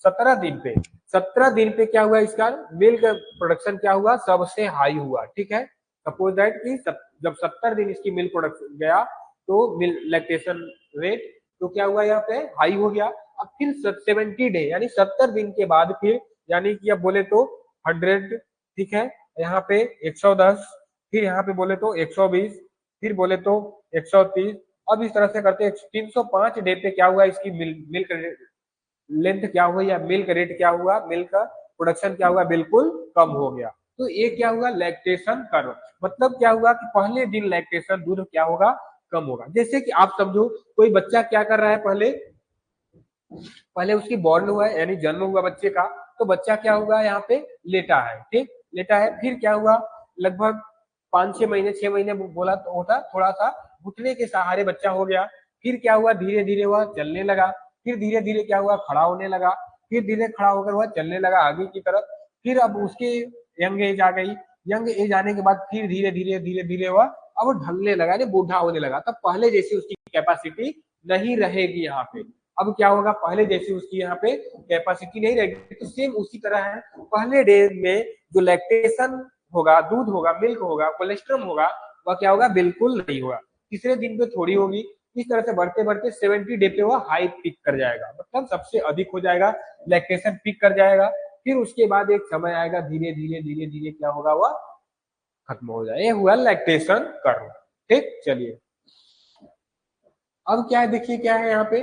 17 दिन पे 17 दिन पे क्या हुआ, इसका मिल्क प्रोडक्शन क्या हुआ, सबसे हाई हुआ, ठीक है। सपोज दैट कि जब 70 दिन इसकी मिल्क प्रोडक्शन गया तो मिल्क लैक्टेशन रेट तो क्या हुआ, यहाँ पे हाई हो गया। अब फिर 70 डे यानी 70 दिन के बाद फिर, यानी कि अब बोले तो 100, ठीक है, यहाँ पे 110, फिर यहाँ पे बोले तो 120, फिर बोले तो 130, अब इस तरह से करते 305 डे पे क्या हुआ, इसकी मिल्क लेंथ क्या हुआ या मिल्क रेट क्या हुआ, मिल्क का प्रोडक्शन क्या हुआ, बिल्कुल कम हो गया। तो ये क्या हुआ, लैक्टेशन कर्व। मतलब क्या हुआ कि पहले दिन लैक्टेशन दूध क्या होगा, कम होगा। जैसे कि आप समझो कोई बच्चा क्या कर रहा है, पहले पहले उसकी बॉर्न हुआ है यानी जन्म हुआ बच्चे का, तो बच्चा क्या हुआ यहाँ पे लेटा है, ठीक, लेटा है। फिर क्या हुआ, लगभग 5-6 महीने 6 महीने बोला तो होता, थोड़ा सा घुटने के सहारे बच्चा हो गया। फिर क्या हुआ, धीरे धीरे वह चलने लगा, फिर धीरे धीरे क्या हुआ, खड़ा होने लगा, फिर धीरे खड़ा होकर वह चलने लगा आगे की तरफ। फिर अब उसके यंग एज आ गई, यंग एज आने के बाद फिर धीरे धीरे धीरे धीरे वह अब ढलने लगा, यानी बूढ़ा होने लगा। तब पहले जैसी उसकी कैपेसिटी नहीं रहेगी यहाँ पे। अब क्या होगा, पहले जैसी उसकी यहाँ पे कैपेसिटी नहीं रहेगी। तो सेम उसी तरह है, पहले डे में जो लैक्टेशन होगा, दूध होगा, मिल्क होगा, कोलेस्ट्रम होगा, वह क्या होगा, बिल्कुल नहीं होगा। तीसरे दिन पे थोड़ी होगी, इस तरह से बढ़ते बढ़ते 70 डे पे वह हाई पिक कर जाएगा, मतलब सबसे अधिक हो जाएगा, लैक्टेशन पिक कर जाएगा। फिर उसके बाद एक समय आएगा, धीरे धीरे धीरे धीरे क्या होगा, वह खत्म हो जाए। ये हुआ लैक्टेशन कर्व, ठीक। चलिए, अब क्या है, देखिए क्या है यहाँ पे,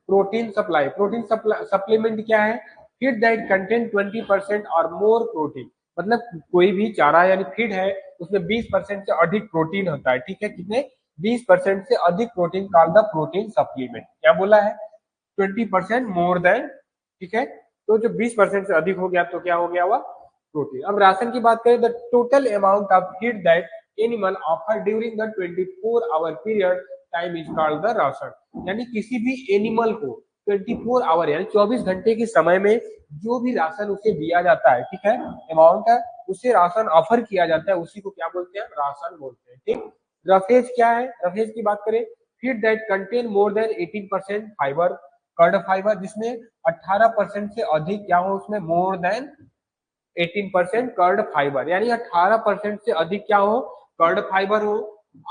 प्रोटीन सप्लाई। प्रोटीन सप्लीमेंट क्या है, फीड दैट कंटेन 20% और मोर प्रोटीन। मतलब कोई भी चारा यानी फीड है उसमें 20% से अधिक प्रोटीन होता है, ठीक है। कितने, 20% से अधिक protein, called the protein supplement. क्या बोला है, 20% मोर देन, ठीक है। तो जो 20% से अधिक हो गया तो क्या हो गया, वह प्रोटीन। अब राशन की बात करें, the total amount of feed that animal offer during the 24 our period time is called the ration. यानी किसी भी एनिमल को 24 आवर यानी 24 घंटे के समय में जो भी राशन उसे दिया जाता है, ठीक है, अमाउंट है उसे राशन ऑफर किया जाता है, उसी को क्या बोलते हैं, राशन बोलते हैं, ठीक। रफेज क्या है, रफेज की बात करें, feed that contain more than 18% fibre, crude fibre, जिसमें 18% से अधिक क्या हो, उसमें मोर देन 18% कर्ड फाइबर, यानी 18% से अधिक क्या हो, कर्ड फाइबर हो,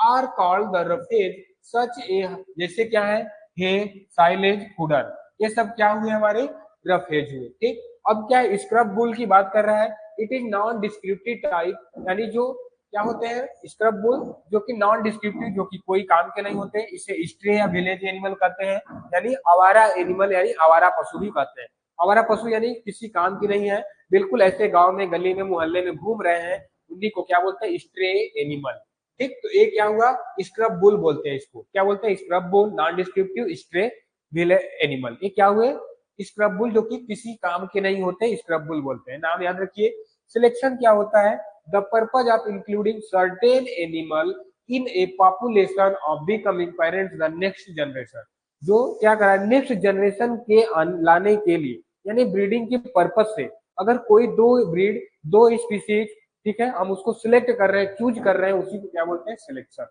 आर कॉल्ड द रफेज सच ए, जैसे क्या है, हे, साइलेज, फूडर, ये सब क्या हुए हमारे, रफेज हुए, ठीक। अब क्या है, स्क्रब बुल की बात कर रहा है, it is non descriptive type, यानी जो क्या होते हैं, स्क्रब बुल जो कि नॉन डिस्क्रिप्टिव, जो कि कोई काम के नहीं होते, इसे स्ट्रे या विलेज एनिमल कहते हैं, यानी आवारा एनिमल, यानी आवारा पशु भी कहते हैं। आवारा पशु यानी किसी काम की नहीं है, बिल्कुल ऐसे गांव में, गली में, मोहल्ले में घूम रहे हैं, उन्हीं को क्या बोलते हैं, स्ट्रे एनिमल, ठीक। तो ये क्या हुआ, स्क्रब बुल बोलते हैं इसको, क्या बोलते हैं, scrub bull, non descriptive, stray village animal, ये क्या हुए, स्क्रब बुल जो कि किसी काम के नहीं होते, स्क्रब बुल बोलते हैं। नाम याद रखिए। सिलेक्शन क्या होता है, the purpose of including certain animal in A population of becoming parents the next generation. जो क्या करा, नेक्स्ट जनरेशन के लाने के लिए, यानी ब्रीडिंग के पर्पज से, अगर कोई दो स्पीसीज, ठीक है, हम उसको सिलेक्ट कर रहे हैं, चूज कर रहे हैं, उसी को क्या बोलते हैं, सिलेक्शन।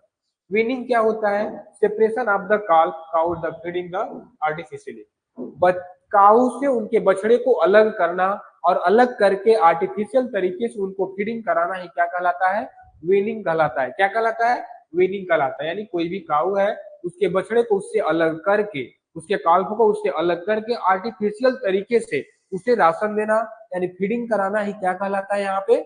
विनिंग क्या होता है, separation of the cow the feeding the artificially, cow से उनके बछड़े को अलग करना और अलग करके आर्टिफिशियल तरीके से उनको फीडिंग कराना ही क्या कहलाता है, वीनिंग कहलाता है। क्या कहलाता है, वीनिंग कहलाता है। यानी कोई भी काऊ है उसके बछड़े को उससे अलग करके, उसके काल्फ को उससे अलग करके आर्टिफिशियल तरीके से उसे राशन देना, यानी फीडिंग कराना ही क्या कहलाता है, यहाँ पे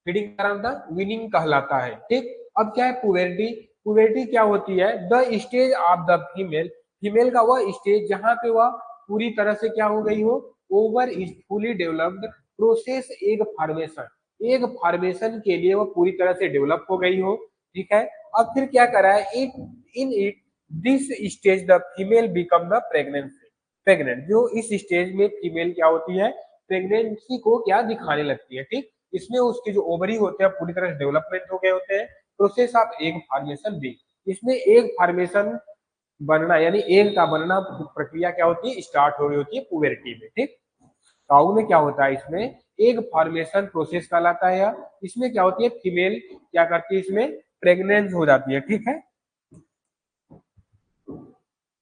फीडिंग कराना वीनिंग कहलाता है, ठीक। अब क्या है, पुबेर्टी। पुबेर्टी क्या होती है, the stage of the female, female का वह स्टेज जहां पे वह पूरी तरह से क्या हो गई हो, over is fully developed process egg formation, egg formation के लिए वो पूरी तरह से डेवलप हो गई हो, ठीक है। अब फिर क्या करा है, in it this stage the female become the pregnant, जो इस स्टेज में फीमेल क्या होती है, प्रेगनेंसी को क्या दिखाने लगती है, ठीक। इसमें उसके जो ओवरी होते हैं पूरी तरह से डेवलपमेंट हो गए होते हैं। प्रोसेस ऑफ एग फॉर्मेशन भी, इसमें एग फॉर्मेशन बनना यानी एग का बनना प्रक्रिया क्या होती है, स्टार्ट हो रही होती है पुबेरिटी में, ठीक। काऊ में क्या होता है, इसमें एग फॉर्मेशन प्रोसेस कहलाता है। इसमें क्या होती है, फीमेल क्या करती है, इसमें प्रेग्नेंट हो जाती है, ठीक है।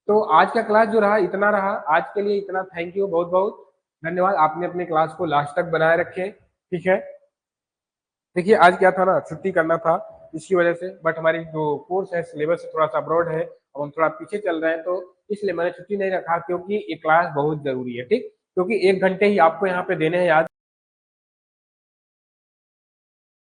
तो आज का क्लास जो रहा इतना रहा, आज के लिए इतना। थैंक यू, बहुत बहुत धन्यवाद, आपने अपने क्लास को लास्ट तक बनाए रखे, ठीक है। देखिए आज क्या था ना, छुट्टी करना था इसकी वजह से, बट हमारी जो कोर्स है सिलेबस से थोड़ा सा ब्रॉड है, अब हम थोड़ा पीछे चल रहे हैं, तो इसलिए मैंने छुट्टी नहीं रखा, क्योंकि ये क्लास बहुत जरूरी है, ठीक। क्योंकि 1 घंटे ही आपको यहाँ पे देने हैं याद।